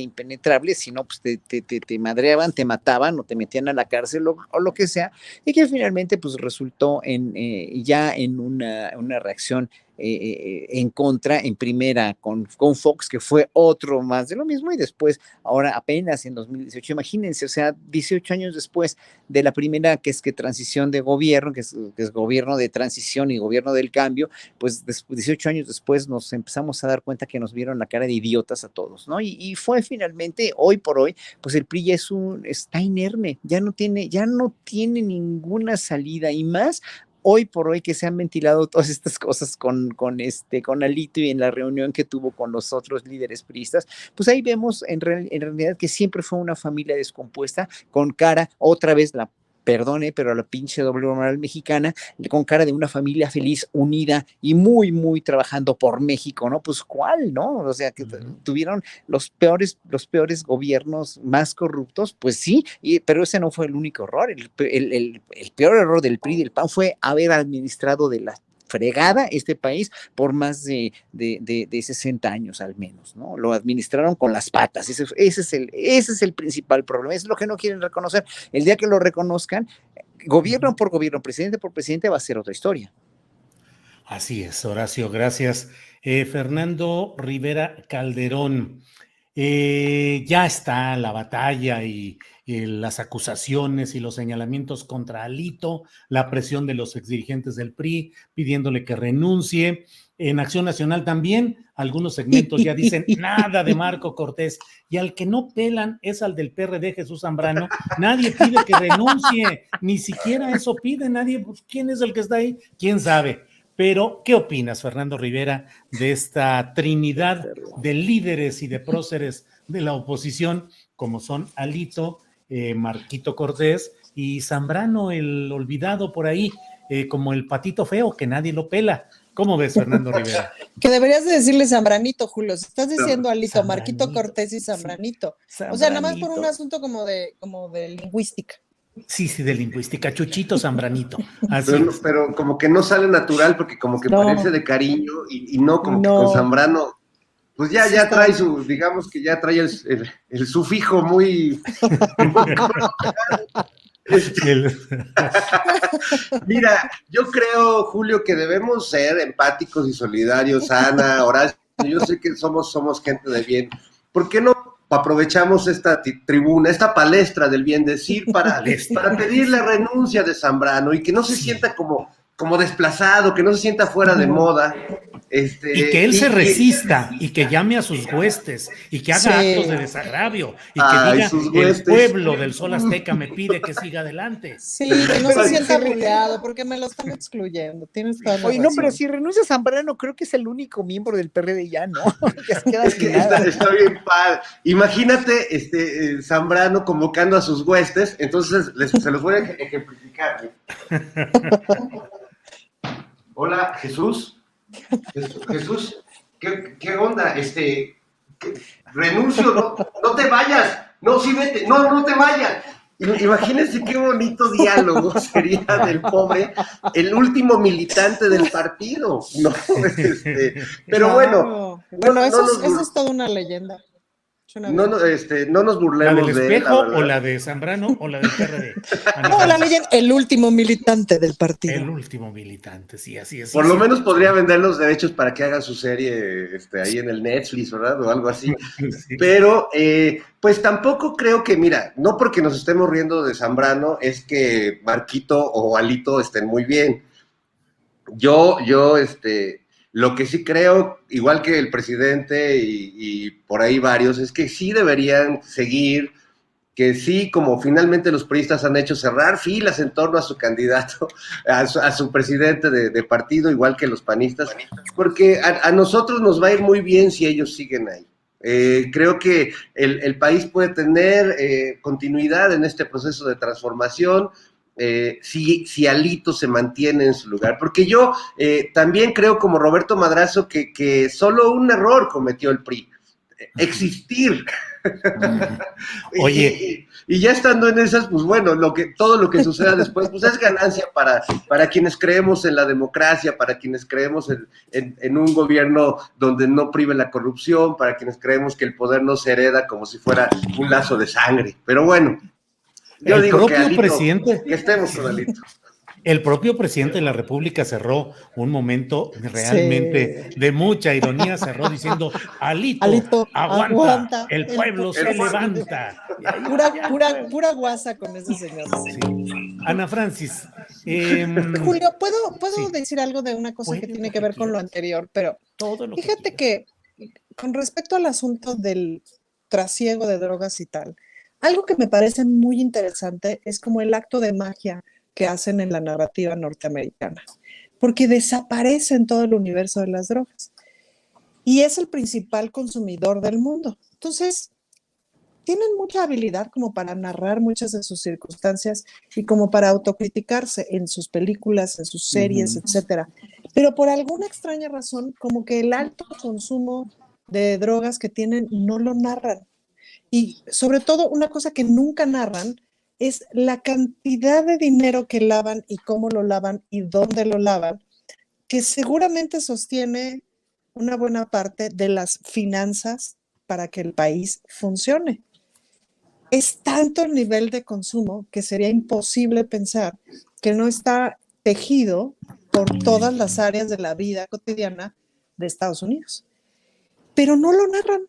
impenetrable. Si no, pues te madreaban, te mataban o te metían a la cárcel o lo que sea, y que finalmente pues resultó ya en una reacción en contra, en primera con Fox, que fue otro más de lo mismo, y después, ahora apenas en 2018, imagínense, o sea, 18 años después de la primera, que es transición de gobierno, que es gobierno de transición y gobierno del cambio, pues 18 años después nos empezamos a dar cuenta que nos vieron la cara de idiotas a todos, ¿no? Y fue finalmente, hoy por hoy, pues el PRI ya está inerme, ya no tiene ninguna salida, y más hoy por hoy que se han ventilado todas estas cosas con Alito, y en la reunión que tuvo con los otros líderes priistas, pues ahí vemos en realidad que siempre fue una familia descompuesta, con cara, otra vez perdone, pero la pinche doble moral mexicana, con cara de una familia feliz, unida y muy, muy trabajando por México, ¿no? Pues ¿cuál, no? O sea, que tuvieron los peores gobiernos más corruptos, pues sí, pero ese no fue el único error. El peor error del PRI y del PAN fue haber administrado de la fregada este país por más de 60 años al menos, ¿no? Lo administraron con las patas. Ese es el principal problema, es lo que no quieren reconocer. El día que lo reconozcan, gobierno por gobierno, presidente por presidente, va a ser otra historia. Así es, Horacio, gracias. Fernando Rivera Calderón, ya está la batalla y las acusaciones y los señalamientos contra Alito, la presión de los exdirigentes del PRI pidiéndole que renuncie. En Acción Nacional también, algunos segmentos ya dicen nada de Marco Cortés, y al que no pelan es al del PRD, Jesús Zambrano. Nadie pide que renuncie, ni siquiera eso pide nadie. Pues, ¿quién es el que está ahí? ¿Quién sabe? Pero, ¿qué opinas, Fernando Rivera, de esta trinidad de líderes y de próceres de la oposición, como son Alito, Marquito Cortés y Zambrano, el olvidado por ahí, como el patito feo, que nadie lo pela? ¿Cómo ves, Fernando Rivera? Que deberías de decirle Zambranito, Julio. Si estás diciendo Alito, Marquito Cortés y Zambranito. Sí. O sea, nada más por un asunto como de lingüística. Sí, de lingüística, Chuchito Zambranito. Así pero como que no sale natural, porque como que parece de cariño, y no, como que con Zambrano, pues ya trae digamos que ya trae el sufijo muy... Mira, yo creo, Julio, que debemos ser empáticos y solidarios. Ana, Horacio, yo sé que somos gente de bien. ¿Por qué no aprovechamos esta tribuna, esta palestra del bien decir para pedir la renuncia de Zambrano, y que no se sienta como desplazado, que no se sienta fuera de moda? Y que él se resista, y que llame a sus huestes, y que haga actos de desagravio, y que diga, el pueblo del Sol Azteca me pide que siga adelante. Sí, que no se sienta rodeado, porque me lo están excluyendo. Tienes toda la razón. No, pero si renuncia a Zambrano, creo que es el único miembro del PRD ya, ¿no? Es que está bien padre. Imagínate Zambrano convocando a sus huestes, entonces se los voy a ejemplificar. Hola, Jesús, ¿qué onda? Renuncio, no te vayas, no, sí vete, no te vayas. Imagínense qué bonito diálogo sería del pobre, el último militante del partido, ¿no? Pero bueno, eso es toda una leyenda. No nos burlemos. ¿La del espejo o la de Zambrano o la del PRD? No, la leyenda, el último militante del partido. El último militante, sí, así es. Por lo menos podría vender los derechos para que haga su serie ahí en el Netflix, ¿verdad? O algo así. Sí. Pero, pues tampoco creo que, mira, no porque nos estemos riendo de Zambrano es que Marquito o Alito estén muy bien. Yo, lo que sí creo, igual que el presidente y por ahí varios, es que sí deberían seguir, que sí, como finalmente los priistas han hecho, cerrar filas en torno a su candidato, a su presidente de partido, igual que los panistas, porque a nosotros nos va a ir muy bien si ellos siguen ahí. Creo que el país puede tener continuidad en este proceso de transformación. si Alito se mantiene en su lugar, porque yo también creo como Roberto Madrazo que solo un error cometió el PRI, existir. Oye, y ya estando en esas, pues bueno, todo lo que suceda después, pues es ganancia para quienes creemos en la democracia, para quienes creemos en un gobierno donde no prive la corrupción, para quienes creemos que el poder no se hereda como si fuera un lazo de sangre. Pero bueno, yo el digo que propio Alito, presidente, que estemos con Alito. el propio presidente de la República cerró un momento realmente Sí. de mucha ironía, cerró diciendo, Alito, Alito, aguanta, aguanta. el pueblo se El pueblo. levanta. Y ahí va ya el pueblo. Pura guasa con ese señor. Sí. Ana Francis, Julio, ¿puedo sí, decir algo de una cosa que puede tiene lo que que ver con lo quieras, anterior? Pero todo lo que fíjate quieras. que con respecto al asunto del trasiego de drogas y tal, algo que me parece muy interesante es como el acto de magia que hacen en la narrativa norteamericana, porque desaparece en todo el universo de las drogas y es el principal consumidor del mundo. Entonces, tienen mucha habilidad como para narrar muchas de sus circunstancias y como para autocriticarse en sus películas, en sus series, etcétera. Pero por alguna extraña razón, como que el alto consumo de drogas que tienen no lo narran. Y sobre todo, una cosa que nunca narran es la cantidad de dinero que lavan y cómo lo lavan y dónde lo lavan, que seguramente sostiene una buena parte de las finanzas para que el país funcione. Es tanto el nivel de consumo que sería imposible pensar que no está tejido por todas las áreas de la vida cotidiana de Estados Unidos. Pero no lo narran,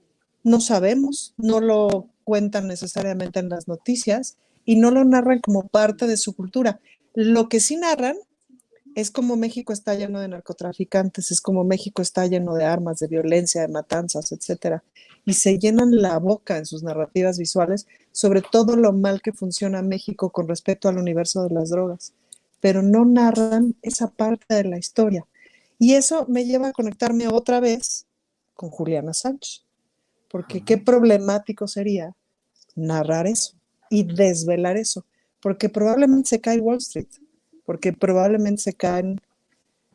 no sabemos, no lo cuentan necesariamente en las noticias y no lo narran como parte de su cultura. Lo que sí narran es como México está lleno de narcotraficantes, es como México está lleno de armas, de violencia, de matanzas, etcétera. Y se llenan la boca en sus narrativas visuales sobre todo lo mal que funciona México con respecto al universo de las drogas, pero no narran esa parte de la historia. Y eso me lleva a conectarme otra vez con Juliana Sánchez, porque qué problemático sería narrar eso y desvelar eso, porque probablemente se cae Wall Street, porque probablemente se caen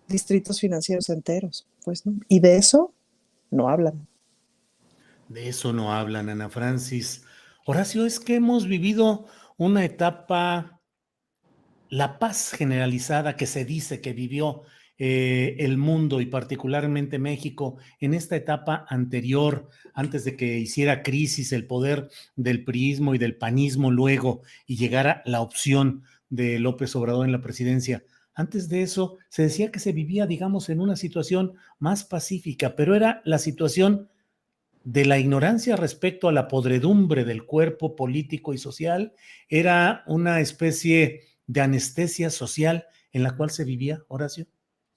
distritos financieros enteros, pues, ¿no? Y de eso no hablan. De eso no hablan, Ana Francis. Horacio, es que hemos vivido una etapa, la paz generalizada que se dice que vivió el mundo y particularmente México en esta etapa anterior, antes de que hiciera crisis el poder del priismo y del panismo luego y llegara la opción de López Obrador en la presidencia. Antes de eso se decía que se vivía, digamos, en una situación más pacífica, pero era la situación de la ignorancia respecto a la podredumbre del cuerpo político y social, era una especie de anestesia social en la cual se vivía, Horacio.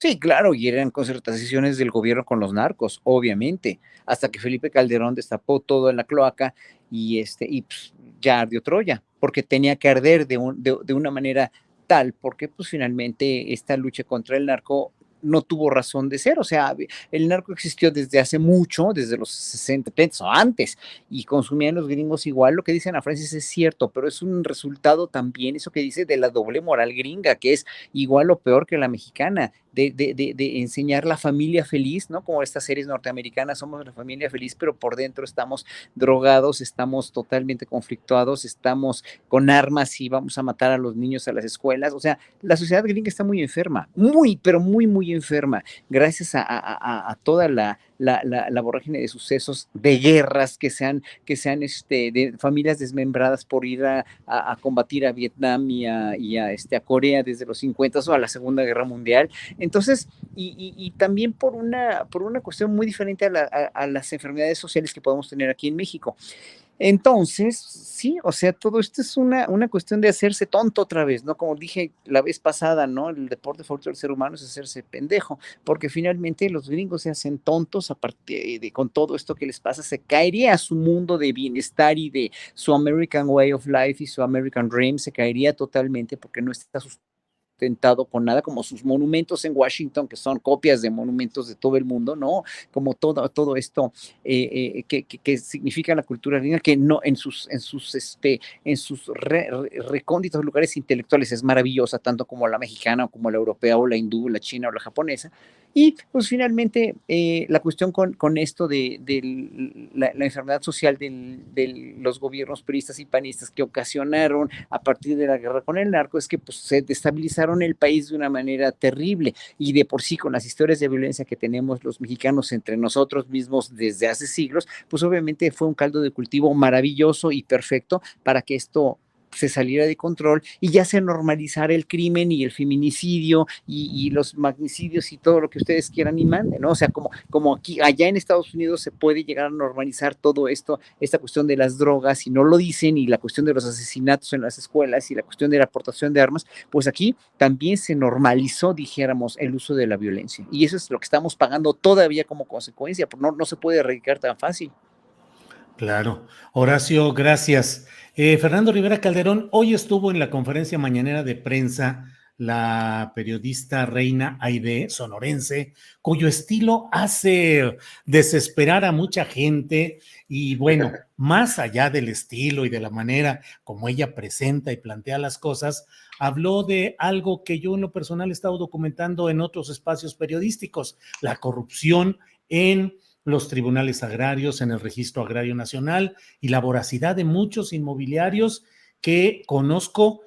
Sí, claro, y eran concertaciones del gobierno con los narcos, obviamente, hasta que Felipe Calderón destapó todo en la cloaca y pues, ya ardió Troya, porque tenía que arder de una manera tal, porque pues finalmente esta lucha contra el narco no tuvo razón de ser, o sea, el narco existió desde hace mucho, desde los 60, 70 o antes, y consumían los gringos igual, lo que dicen a Francis es cierto, pero es un resultado también, eso que dice de la doble moral gringa, que es igual o peor que la mexicana, de enseñar la familia feliz, ¿no? Como estas series norteamericanas, somos la familia feliz, pero por dentro estamos drogados, estamos totalmente conflictuados, estamos con armas y vamos a matar a los niños a las escuelas. O sea, la sociedad gringa está muy enferma, muy, pero muy, muy enferma, gracias a toda la vorágine de sucesos, de guerras que sean de familias desmembradas por ir a combatir a Vietnam y a Corea desde los 50 o a la Segunda Guerra Mundial. Entonces, y también por una cuestión muy diferente a las enfermedades sociales que podemos tener aquí en México. Entonces, sí, o sea, todo esto es una cuestión de hacerse tonto otra vez, ¿no? Como dije la vez pasada, ¿no? El deporte favorito del ser humano es hacerse pendejo, porque finalmente los gringos se hacen tontos a partir con todo esto que les pasa, se caería a su mundo de bienestar y de su American Way of Life y su American Dream, se caería totalmente porque no está sustentado con nada, como sus monumentos en Washington, que son copias de monumentos de todo el mundo, ¿no? Como todo esto que significa la cultura andina, que no en sus recónditos lugares intelectuales es maravillosa, tanto como la mexicana, como la europea, o la hindú, la china o la japonesa. Y pues finalmente la cuestión con esto de la enfermedad social de los gobiernos priistas y panistas que ocasionaron a partir de la guerra con el narco es que pues, se destabilizaron el país de una manera terrible, y de por sí con las historias de violencia que tenemos los mexicanos entre nosotros mismos desde hace siglos, pues obviamente fue un caldo de cultivo maravilloso y perfecto para que esto se saliera de control y ya se normalizara el crimen y el feminicidio y los magnicidios y todo lo que ustedes quieran y manden, ¿no? O sea, como aquí, allá en Estados Unidos se puede llegar a normalizar todo esto, esta cuestión de las drogas y no lo dicen, y la cuestión de los asesinatos en las escuelas y la cuestión de la aportación de armas, pues aquí también se normalizó, dijéramos, el uso de la violencia, y eso es lo que estamos pagando todavía como consecuencia, porque no se puede erradicar tan fácil. Claro. Horacio, gracias. Fernando Rivera Calderón, hoy estuvo en la conferencia mañanera de prensa la periodista Reina Aide, sonorense, cuyo estilo hace desesperar a mucha gente y bueno, más allá del estilo y de la manera como ella presenta y plantea las cosas, habló de algo que yo en lo personal he estado documentando en otros espacios periodísticos, la corrupción en los tribunales agrarios, en el Registro Agrario Nacional y la voracidad de muchos inmobiliarios que conozco,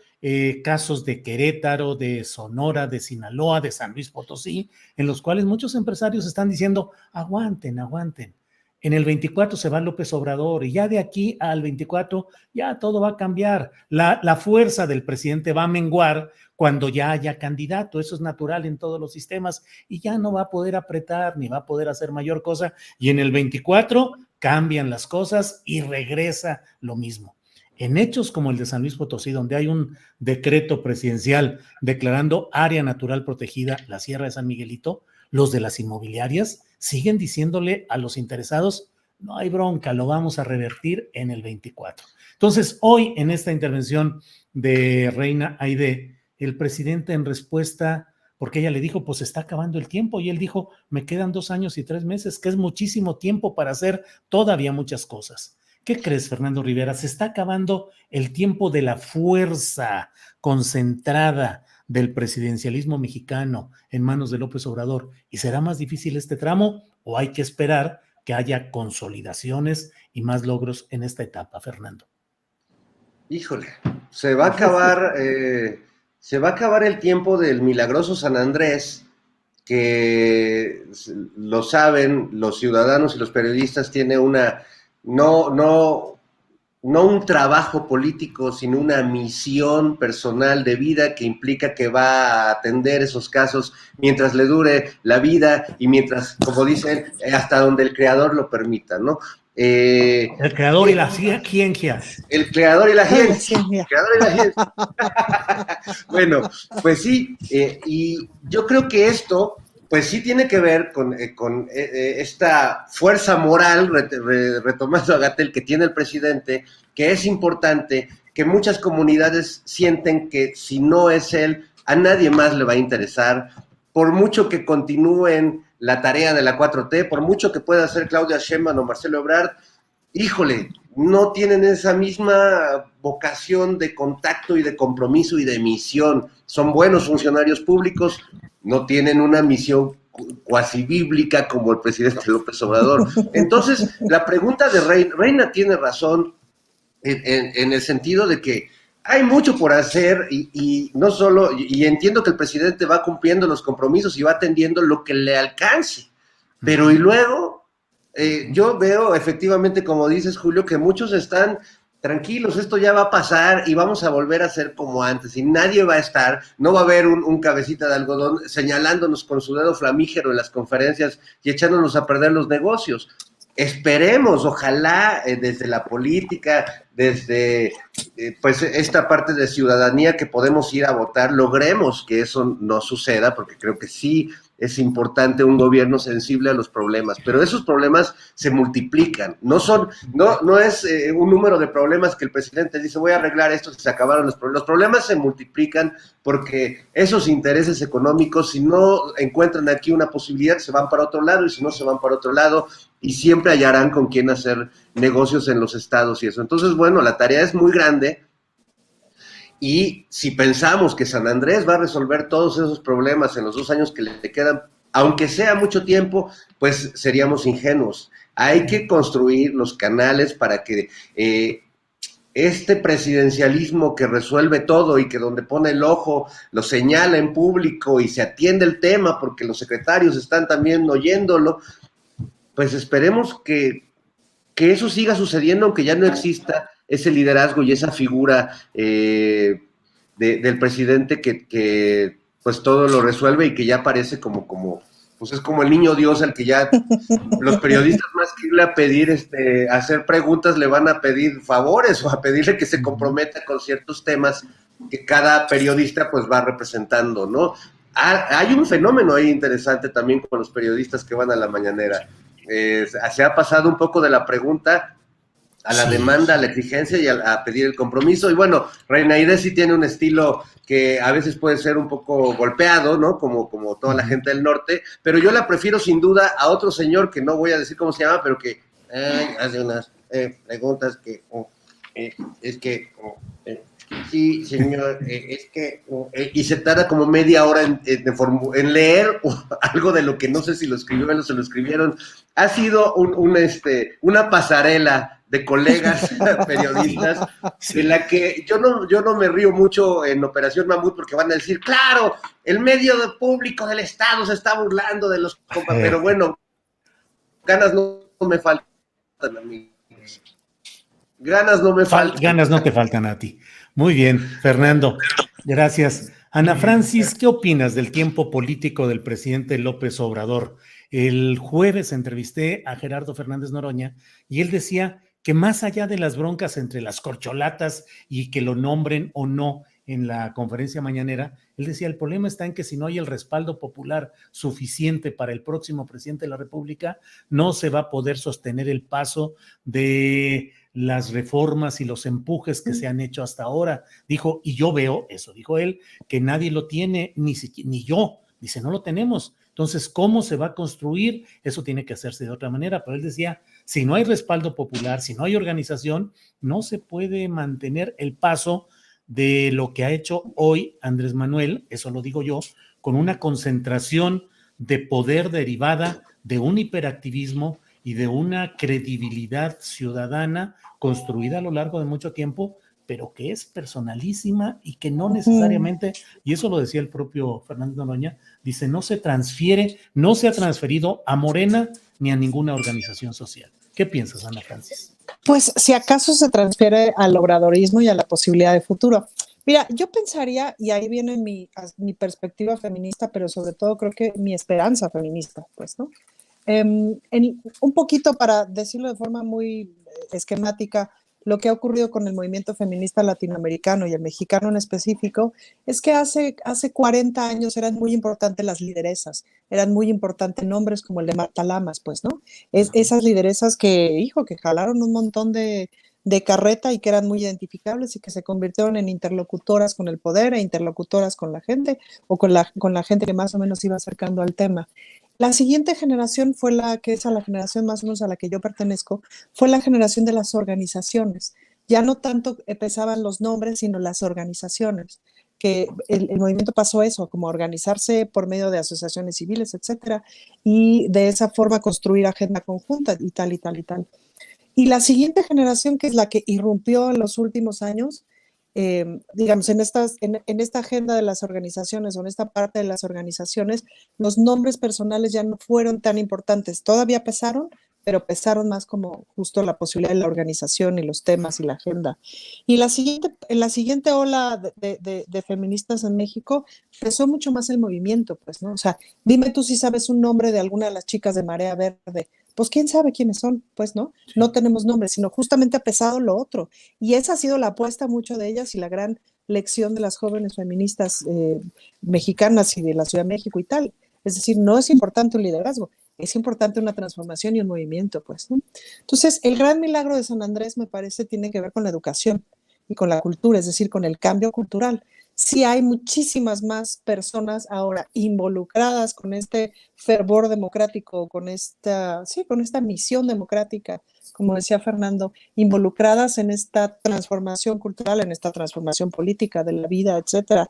casos de Querétaro, de Sonora, de Sinaloa, de San Luis Potosí, en los cuales muchos empresarios están diciendo, aguanten, aguanten. En el 24 se va López Obrador y ya de aquí al 24 ya todo va a cambiar. La fuerza del presidente va a menguar cuando ya haya candidato. Eso es natural en todos los sistemas y ya no va a poder apretar ni va a poder hacer mayor cosa. Y en el 24 cambian las cosas y regresa lo mismo. En hechos como el de San Luis Potosí, donde hay un decreto presidencial declarando área natural protegida la Sierra de San Miguelito, los de las inmobiliarias siguen diciéndole a los interesados, no hay bronca, lo vamos a revertir en el 24. Entonces, hoy en esta intervención de Reina Aide, el presidente en respuesta, porque ella le dijo, pues está acabando el tiempo, y él dijo, me quedan 2 años y 3 meses, que es muchísimo tiempo para hacer todavía muchas cosas. ¿Qué crees, Fernando Rivera? Se está acabando el tiempo de la fuerza concentrada del presidencialismo mexicano en manos de López Obrador, y será más difícil este tramo, o hay que esperar que haya consolidaciones y más logros en esta etapa, Fernando. Híjole, se va a acabar el tiempo del milagroso San Andrés, que lo saben los ciudadanos y los periodistas, tiene no un trabajo político, sino una misión personal de vida que implica que va a atender esos casos mientras le dure la vida y mientras, como dicen, hasta donde el creador lo permita, ¿no? El creador y la ciencia. El creador y la ciencia. El creador y la ciencia. Bueno, pues sí, y yo creo que esto, pues sí tiene que ver con esta fuerza moral, retomando a Gatell, que tiene el presidente, que es importante, que muchas comunidades sienten que si no es él, a nadie más le va a interesar, por mucho que continúen la tarea de la 4T, por mucho que pueda hacer Claudia Sheinbaum o Marcelo Ebrard, híjole, no tienen esa misma vocación de contacto y de compromiso y de misión. Son buenos funcionarios públicos, no tienen una misión cuasi bíblica como el presidente López Obrador. Entonces, la pregunta de Reina tiene razón en el sentido de que hay mucho por hacer y no solo, y entiendo que el presidente va cumpliendo los compromisos y va atendiendo lo que le alcance, pero y luego yo veo efectivamente, como dices, Julio, que muchos están tranquilos, esto ya va a pasar y vamos a volver a ser como antes y nadie va a estar, no va a haber un cabecita de algodón señalándonos con su dedo flamígero en las conferencias y echándonos a perder los negocios. Esperemos, ojalá desde la política, desde pues esta parte de ciudadanía que podemos ir a votar, logremos que eso no suceda, porque creo que sí es importante un gobierno sensible a los problemas, pero esos problemas se multiplican, no es un número de problemas que el presidente dice voy a arreglar esto, se acabaron los problemas se multiplican porque esos intereses económicos, si no encuentran aquí una posibilidad, se van para otro lado, y si no se van para otro lado, y siempre hallarán con quién hacer negocios en los estados y eso. Entonces, bueno, la tarea es muy grande, y si pensamos que San Andrés va a resolver todos esos problemas en los 2 años que le quedan, aunque sea mucho tiempo, pues seríamos ingenuos. Hay que construir los canales para que este presidencialismo que resuelve todo y que donde pone el ojo lo señala en público y se atiende el tema porque los secretarios están también oyéndolo, pues esperemos que eso siga sucediendo, aunque ya no exista ese liderazgo y esa figura del presidente que pues todo lo resuelve y que ya parece pues es como el niño Dios al que ya los periodistas, más que irle a pedir, hacer preguntas, le van a pedir favores o a pedirle que se comprometa con ciertos temas que cada periodista pues va representando, ¿no? Hay un fenómeno ahí interesante también con los periodistas que van a la mañanera. Se ha pasado un poco de la pregunta a la demanda, a la exigencia y a pedir el compromiso. Y bueno, Reina Aide sí tiene un estilo que a veces puede ser un poco golpeado, ¿no? Como toda la gente del norte, pero yo la prefiero sin duda a otro señor que no voy a decir cómo se llama, pero que hace unas preguntas que es que sí, señor, es que y se tarda como media hora en leer algo de lo que no sé si lo escribió o se lo escribieron. Ha sido una pasarela de colegas periodistas, de la que yo no me río mucho en Operación Mamut, porque van a decir, claro, el medio público del Estado se está burlando de los compas, pero bueno, ganas no me faltan a mí. Ganas no me faltan. Ganas no te faltan a ti. Muy bien, Fernando, gracias. Ana Francis, ¿qué opinas del tiempo político del presidente López Obrador? El jueves entrevisté a Gerardo Fernández Noroña y él decía que más allá de las broncas entre las corcholatas y que lo nombren o no en la conferencia mañanera, él decía, el problema está en que si no hay el respaldo popular suficiente para el próximo presidente de la República, no se va a poder sostener el paso de las reformas y los empujes que se han hecho hasta ahora. Dijo, y yo veo, eso dijo él, que nadie lo tiene, ni yo. Dice, no lo tenemos. Entonces, ¿cómo se va a construir? Eso tiene que hacerse de otra manera. Pero él decía, si no hay respaldo popular, si no hay organización, no se puede mantener el paso de lo que ha hecho hoy Andrés Manuel, eso lo digo yo, con una concentración de poder derivada de un hiperactivismo y de una credibilidad ciudadana construida a lo largo de mucho tiempo, pero que es personalísima y que no necesariamente, y eso lo decía el propio Fernando Noroña, dice, no se transfiere, no se ha transferido a Morena ni a ninguna organización social. ¿Qué piensas, Ana Francis? Pues si acaso se transfiere al obradorismo y a la posibilidad de futuro. Mira, yo pensaría, y ahí viene mi perspectiva feminista, pero sobre todo creo que mi esperanza feminista, pues, ¿no? Un poquito para decirlo de forma muy esquemática, lo que ha ocurrido con el movimiento feminista latinoamericano y el mexicano en específico es que hace 40 años eran muy importantes las lideresas, eran muy importantes nombres como el de Marta Lamas, pues, ¿no? Esas lideresas que jalaron un montón de carreta y que eran muy identificables y que se convirtieron en interlocutoras con el poder e interlocutoras con la gente o con la gente que más o menos iba acercando al tema. La siguiente generación fue la que es a la generación más o menos a la que yo pertenezco, fue la generación de las organizaciones. Ya no tanto pesaban los nombres, sino las organizaciones, que el movimiento pasó eso, como organizarse por medio de asociaciones civiles, etcétera, y de esa forma construir agenda conjunta y tal y tal y tal. Y la siguiente generación, que es la que irrumpió en los últimos años, digamos, en esta agenda de las organizaciones o en esta parte de las organizaciones, los nombres personales ya no fueron tan importantes. Todavía pesaron, pero pesaron más como justo la posibilidad de la organización y los temas y la agenda. Y en la siguiente ola de feministas en México pesó mucho más el movimiento, pues, ¿no? O sea, dime tú si sabes un nombre de alguna de las chicas de Marea Verde, pues quién sabe quiénes son, pues, ¿no? No tenemos nombres, sino justamente ha pesado lo otro. Y esa ha sido la apuesta mucho de ellas y la gran lección de las jóvenes feministas mexicanas y de la Ciudad de México y tal. Es decir, no es importante un liderazgo, es importante una transformación y un movimiento, pues, ¿no? Entonces, el gran milagro de San Andrés, me parece, tiene que ver con la educación y con la cultura, es decir, con el cambio cultural. Sí hay muchísimas más personas ahora involucradas con este fervor democrático, con esta misión democrática, como decía Fernando, involucradas en esta transformación cultural, en esta transformación política de la vida, etcétera,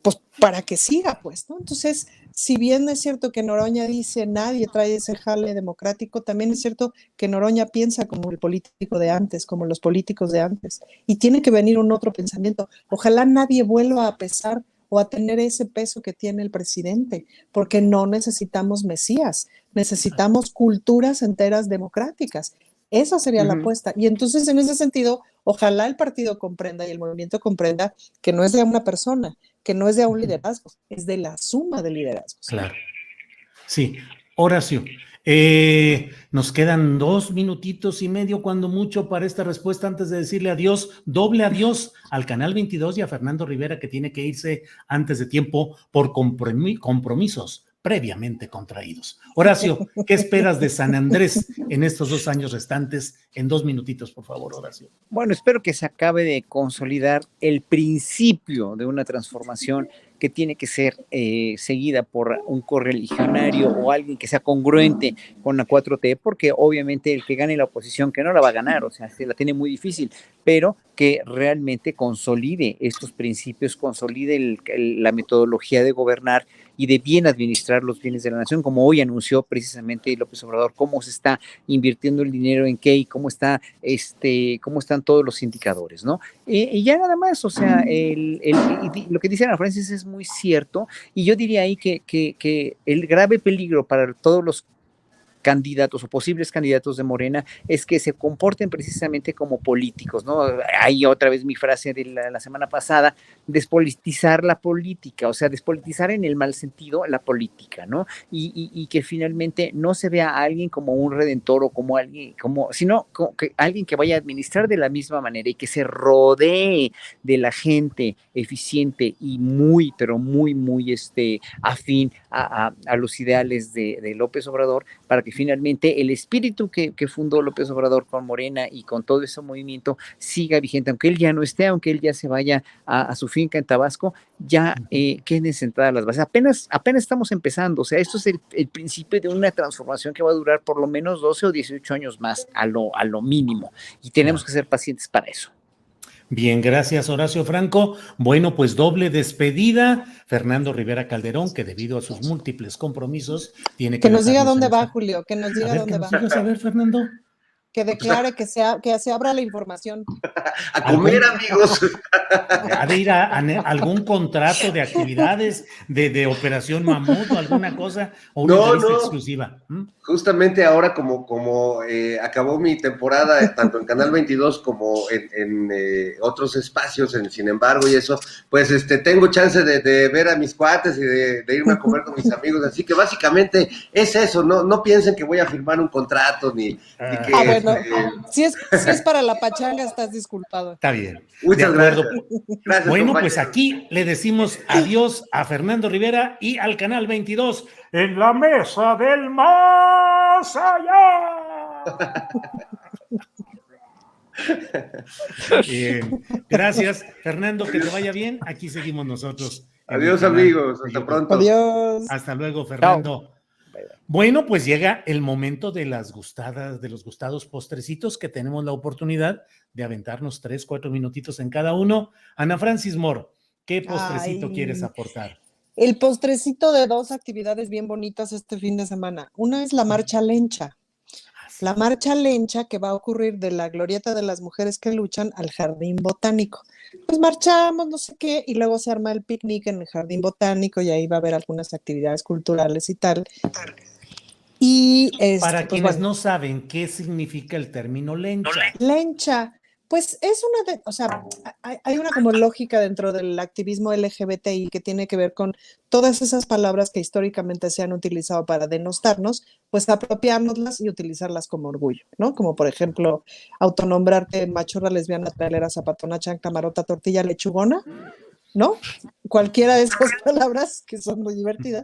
pues para que siga, pues, ¿no? Entonces, si bien es cierto que Noroña dice nadie trae ese jale democrático, también es cierto que Noroña piensa como el político de antes, como los políticos de antes, y tiene que venir un otro pensamiento. Ojalá nadie vuelva a pesar o a tener ese peso que tiene el presidente, porque no necesitamos mesías, necesitamos culturas enteras democráticas. Esa sería la apuesta. Y entonces, en ese sentido, ojalá el partido comprenda y el movimiento comprenda que no es de una persona, que no es de un liderazgo, es de la suma de liderazgos. Claro. Sí. Horacio, nos quedan 2 minutitos y medio, cuando mucho, para esta respuesta, antes de decirle adiós, doble adiós al Canal 22 y a Fernando Rivera, que tiene que irse antes de tiempo por compromisos previamente contraídos. Horacio, ¿qué esperas de San Andrés en estos 2 años restantes? En 2 minutitos, por favor, Horacio. Bueno, espero que se acabe de consolidar el principio de una transformación que tiene que ser seguida por un correligionario o alguien que sea congruente con la 4T, porque obviamente el que gane la oposición, que no la va a ganar, o sea, se la tiene muy difícil, pero que realmente consolide estos principios, consolide la metodología de gobernar y de bien administrar los bienes de la nación, como hoy anunció precisamente López Obrador, cómo se está invirtiendo el dinero en qué y cómo están todos los indicadores, ¿no? Y ya nada más, o sea, lo que dice Ana Francis es muy cierto, y yo diría ahí que el grave peligro para todos los candidatos o posibles candidatos de Morena es que se comporten precisamente como políticos, ¿no? Ahí otra vez mi frase de la semana pasada, despolitizar la política, o sea, despolitizar en el mal sentido la política, ¿no? Y que finalmente no se vea a alguien como un redentor o como alguien, sino como que alguien que vaya a administrar de la misma manera y que se rodee de la gente eficiente y muy, pero muy, muy afín a los ideales de López Obrador, para que finalmente el espíritu que fundó López Obrador con Morena y con todo ese movimiento siga vigente, aunque él ya no esté, aunque él ya se vaya a su finca en Tabasco, ya queden sentadas las bases. Apenas estamos empezando, o sea, esto es el principio de una transformación que va a durar por lo menos 12 o 18 años más, a lo mínimo, y tenemos que ser pacientes para eso. Bien, gracias, Horacio Franco. Bueno, pues doble despedida. Fernando Rivera Calderón, que debido a sus múltiples compromisos tiene que nos diga dejarnos dónde va, Julio, que nos diga dónde va. A ver, Fernando. Que declare que se abra la información. A comer, amigos. Ha de ir a algún contrato de actividades de Operación Mamut o alguna cosa, o una entrevista exclusiva. Justamente ahora como acabó mi temporada tanto en Canal 22 como en otros espacios, Sin Embargo y eso, pues tengo chance de ver a mis cuates y de irme a comer con mis amigos, así que básicamente es eso, no piensen que voy a firmar un contrato ni que... Bueno, si es para la pachanga, estás disculpado. Está bien. Muchas gracias. Bueno, compañeros. Pues aquí le decimos adiós a Fernando Rivera y al Canal 22 en la mesa del más allá. Bien. Gracias, Fernando, que te vaya bien. Aquí seguimos nosotros. Adiós, amigos. Hasta pronto. Adiós. Hasta luego, Fernando. Chao. Bueno, pues llega el momento de los gustados postrecitos, que tenemos la oportunidad de aventarnos 3, 4 minutitos en cada uno. Ana Francis Moore, ¿qué postrecito quieres aportar? El postrecito de 2 actividades bien bonitas este fin de semana. Una es la marcha lencha. La marcha lencha que va a ocurrir de la Glorieta de las Mujeres que Luchan al Jardín Botánico. Pues marchamos, no sé qué, y luego se arma el picnic en el Jardín Botánico y ahí va a haber algunas actividades culturales y tal. Y para quienes no saben qué significa el término lencha. Lencha, Pues es o sea, hay una como lógica dentro del activismo LGBTI que tiene que ver con todas esas palabras que históricamente se han utilizado para denostarnos, pues apropiárnoslas y utilizarlas como orgullo, ¿no? Como por ejemplo, autonombrarte machorra, lesbiana, trailera, zapatona, chancla, marota, tortilla, lechugona, ¿no? Cualquiera de esas palabras que son muy divertidas,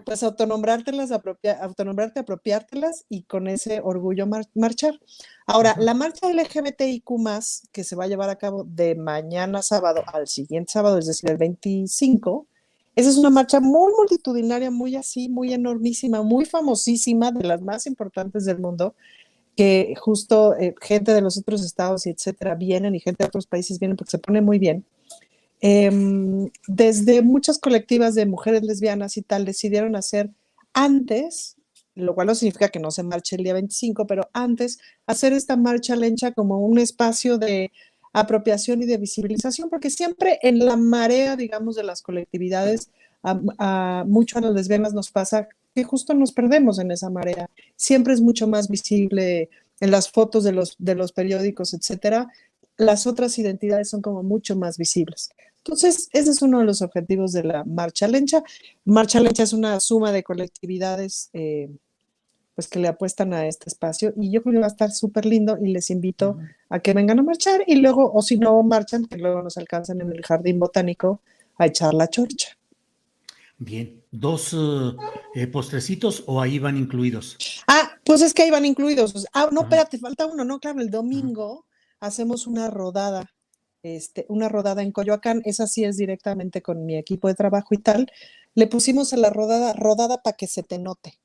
pues autonombrártelas, autonombrarte, apropiártelas y con ese orgullo marchar. Ahora, la marcha LGBTIQ+, que se va a llevar a cabo de mañana sábado al siguiente sábado, es decir, el 25, esa es una marcha muy multitudinaria, muy así, muy enormísima, muy famosísima, de las más importantes del mundo, que justo gente de los otros estados y etcétera vienen y gente de otros países vienen porque se pone muy bien. Desde muchas colectivas de mujeres lesbianas y tal decidieron hacer antes, lo cual no significa que no se marche el día 25, pero antes hacer esta marcha lencha como un espacio de apropiación y de visibilización, porque siempre en la marea, digamos, de las colectividades, mucho a las lesbianas nos pasa que justo nos perdemos en esa marea. Siempre es mucho más visible en las fotos de los periódicos, etcétera. Las otras identidades son como mucho más visibles. Entonces, ese es uno de los objetivos de la Marcha Lencha. Marcha Lencha es una suma de colectividades pues que le apuestan a este espacio y yo creo que va a estar súper lindo y les invito a que vengan a marchar y luego, o si no marchan, que luego nos alcanzan en el Jardín Botánico a echar la chorcha. Bien, ¿dos postrecitos o ahí van incluidos? Pues es que ahí van incluidos. No, espérate, falta uno, ¿no? Claro, el domingo hacemos una rodada en Coyoacán, esa sí es directamente con mi equipo de trabajo y tal. Le pusimos a la rodada para que se te note.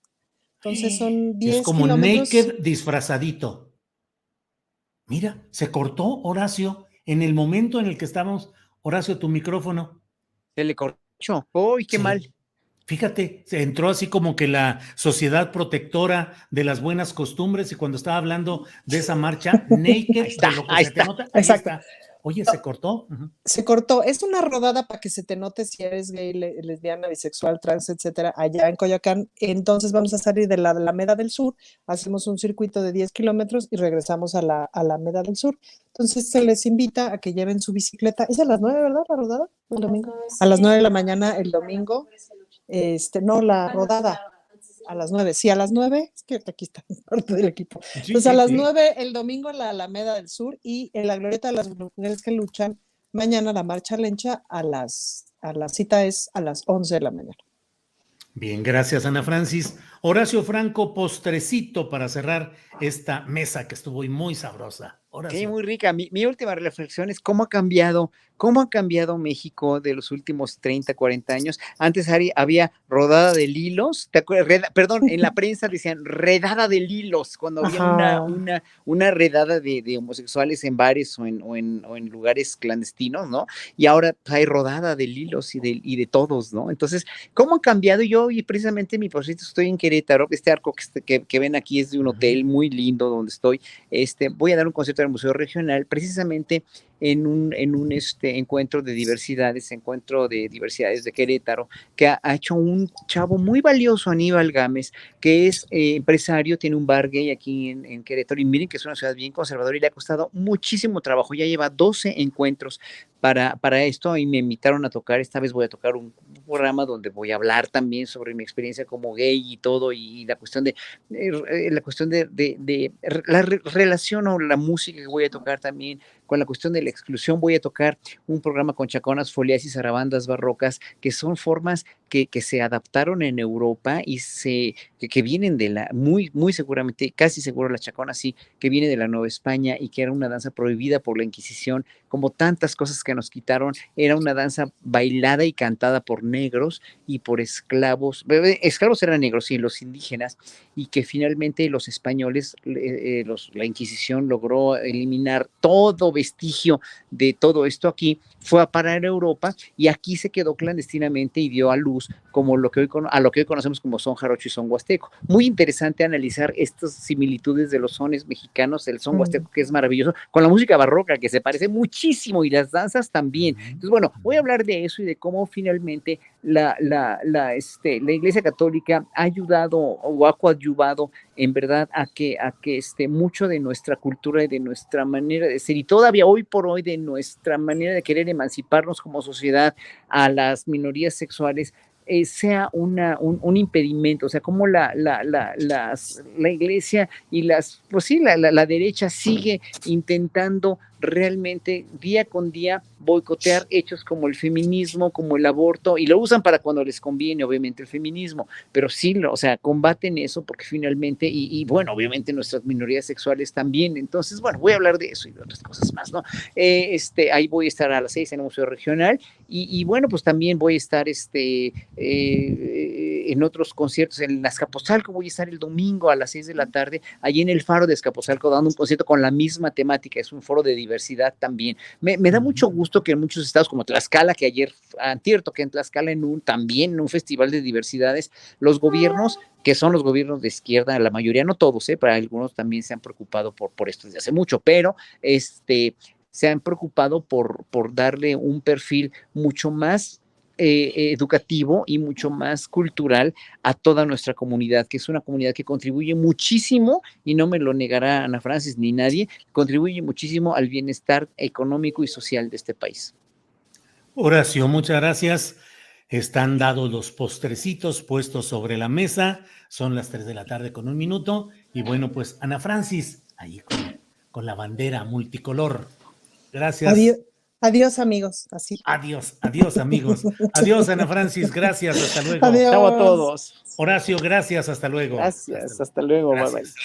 Entonces son 10 es como kilómetros. Naked disfrazadito. Mira, se cortó, Horacio, en el momento en el que estábamos. Horacio, tu micrófono. Se le cortó. ¡Uy, qué mal! Fíjate, se entró así como que la sociedad protectora de las buenas costumbres y cuando estaba hablando de esa marcha, naked, ahí está. Exacto. Oye, ¿se cortó? Se cortó. Es una rodada para que se te note si eres gay, lesbiana, bisexual, trans, etcétera, allá en Coyoacán. Entonces vamos a salir de la Alameda del Sur, hacemos un circuito de 10 kilómetros y regresamos a la Alameda del Sur. Entonces se les invita a que lleven su bicicleta. Es a las 9, ¿verdad? La rodada, el domingo. A las 9 de la mañana el domingo. No, la rodada. A las 9, sí, a las 9, es que aquí está parte del equipo. Entonces, a las 9 el domingo en la Alameda del Sur y en la Glorieta de las Mujeres que Luchan, mañana la marcha lencha la cita es a las 11 de la mañana. Bien, gracias, Ana Francis. Horacio Franco, postrecito para cerrar esta mesa que estuvo muy sabrosa. Horacio. Sí, muy rica. Mi última reflexión es cómo ha cambiado México de los últimos 30, 40 años. Antes había rodada de lilos, ¿te acuerdas? Perdón, en la prensa decían redada de lilos, cuando había una redada de homosexuales en bares o en lugares clandestinos, ¿no? Y ahora pues, hay rodada de lilos y de todos, ¿no? Entonces, ¿cómo ha cambiado? Yo, y precisamente mi proyecto, estoy en Querétaro, este arco que ven aquí es de un hotel muy lindo donde estoy. Voy a dar un concierto en el Museo Regional, precisamente en un encuentro de diversidades de Querétaro, que ha hecho un chavo muy valioso, Aníbal Gámez, que es empresario, tiene un bar gay aquí en Querétaro, y miren que es una ciudad bien conservadora y le ha costado muchísimo trabajo, ya lleva 12 encuentros para esto, y me invitaron a tocar. Esta vez voy a tocar un programa donde voy a hablar también sobre mi experiencia como gay y todo, y la cuestión de la relación o la música que voy a tocar también con la cuestión de la exclusión. Voy a tocar un programa con chaconas, folias y zarabandas barrocas, que son formas que se adaptaron en Europa y que vienen de muy seguramente, casi seguro las chaconas sí, que viene de la Nueva España y que era una danza prohibida por la Inquisición, como tantas cosas que nos quitaron. Era una danza bailada y cantada por negros y por esclavos. Esclavos eran negros, sí, los indígenas, y que finalmente los españoles, la Inquisición logró eliminar todo vestigio de todo esto aquí, fue a parar a Europa y aquí se quedó clandestinamente y dio a luz como a lo que hoy conocemos como son jarocho y son huasteco. Muy interesante analizar estas similitudes de los sones mexicanos, el son huasteco, que es maravilloso, con la música barroca, que se parece muchísimo, y las danzas también. Entonces, bueno, voy a hablar de eso y de cómo finalmente la Iglesia Católica ha ayudado o ha coadyuvado en verdad a que mucho de nuestra cultura y de nuestra manera de ser, y todavía hoy por hoy de nuestra manera de querer emanciparnos como sociedad a las minorías sexuales, sea un impedimento, o sea, como la iglesia y pues sí, la derecha sigue intentando realmente día con día boicotear hechos como el feminismo, como el aborto, y lo usan para cuando les conviene, obviamente, el feminismo, pero sí, o sea, combaten eso porque finalmente, bueno, obviamente nuestras minorías sexuales también. Entonces, bueno, voy a hablar de eso y de otras cosas más, ¿no? Ahí voy a estar a las 6 en el Museo Regional, y bueno, pues también voy a estar en otros conciertos. En Azcapotzalco voy a estar el domingo a las 6 de la tarde, allí en el Faro de Azcapotzalco, dando un concierto con la misma temática. Es un foro de diversidad también. Me da mucho gusto que en muchos estados como Tlaxcala, que antier toqué en Tlaxcala también en un festival de diversidades, los gobiernos, que son los gobiernos de izquierda, la mayoría, no todos, para algunos también se han preocupado por esto desde hace mucho, pero se han preocupado por darle un perfil mucho más educativo y mucho más cultural a toda nuestra comunidad, que es una comunidad que contribuye muchísimo, y no me lo negará Ana Francis ni nadie, contribuye muchísimo al bienestar económico y social de este país. Horacio, muchas gracias. Están dados los postrecitos puestos sobre la mesa, son las 3 de la tarde con 1 minuto, y bueno, pues Ana Francis, ahí con la bandera multicolor. Gracias. Adiós, amigos. Así. Adiós, amigos. Adiós, Ana Francis, gracias, hasta luego. Adiós. Chao a todos. Horacio, gracias, hasta luego. Gracias, hasta luego. Gracias. Bye bye.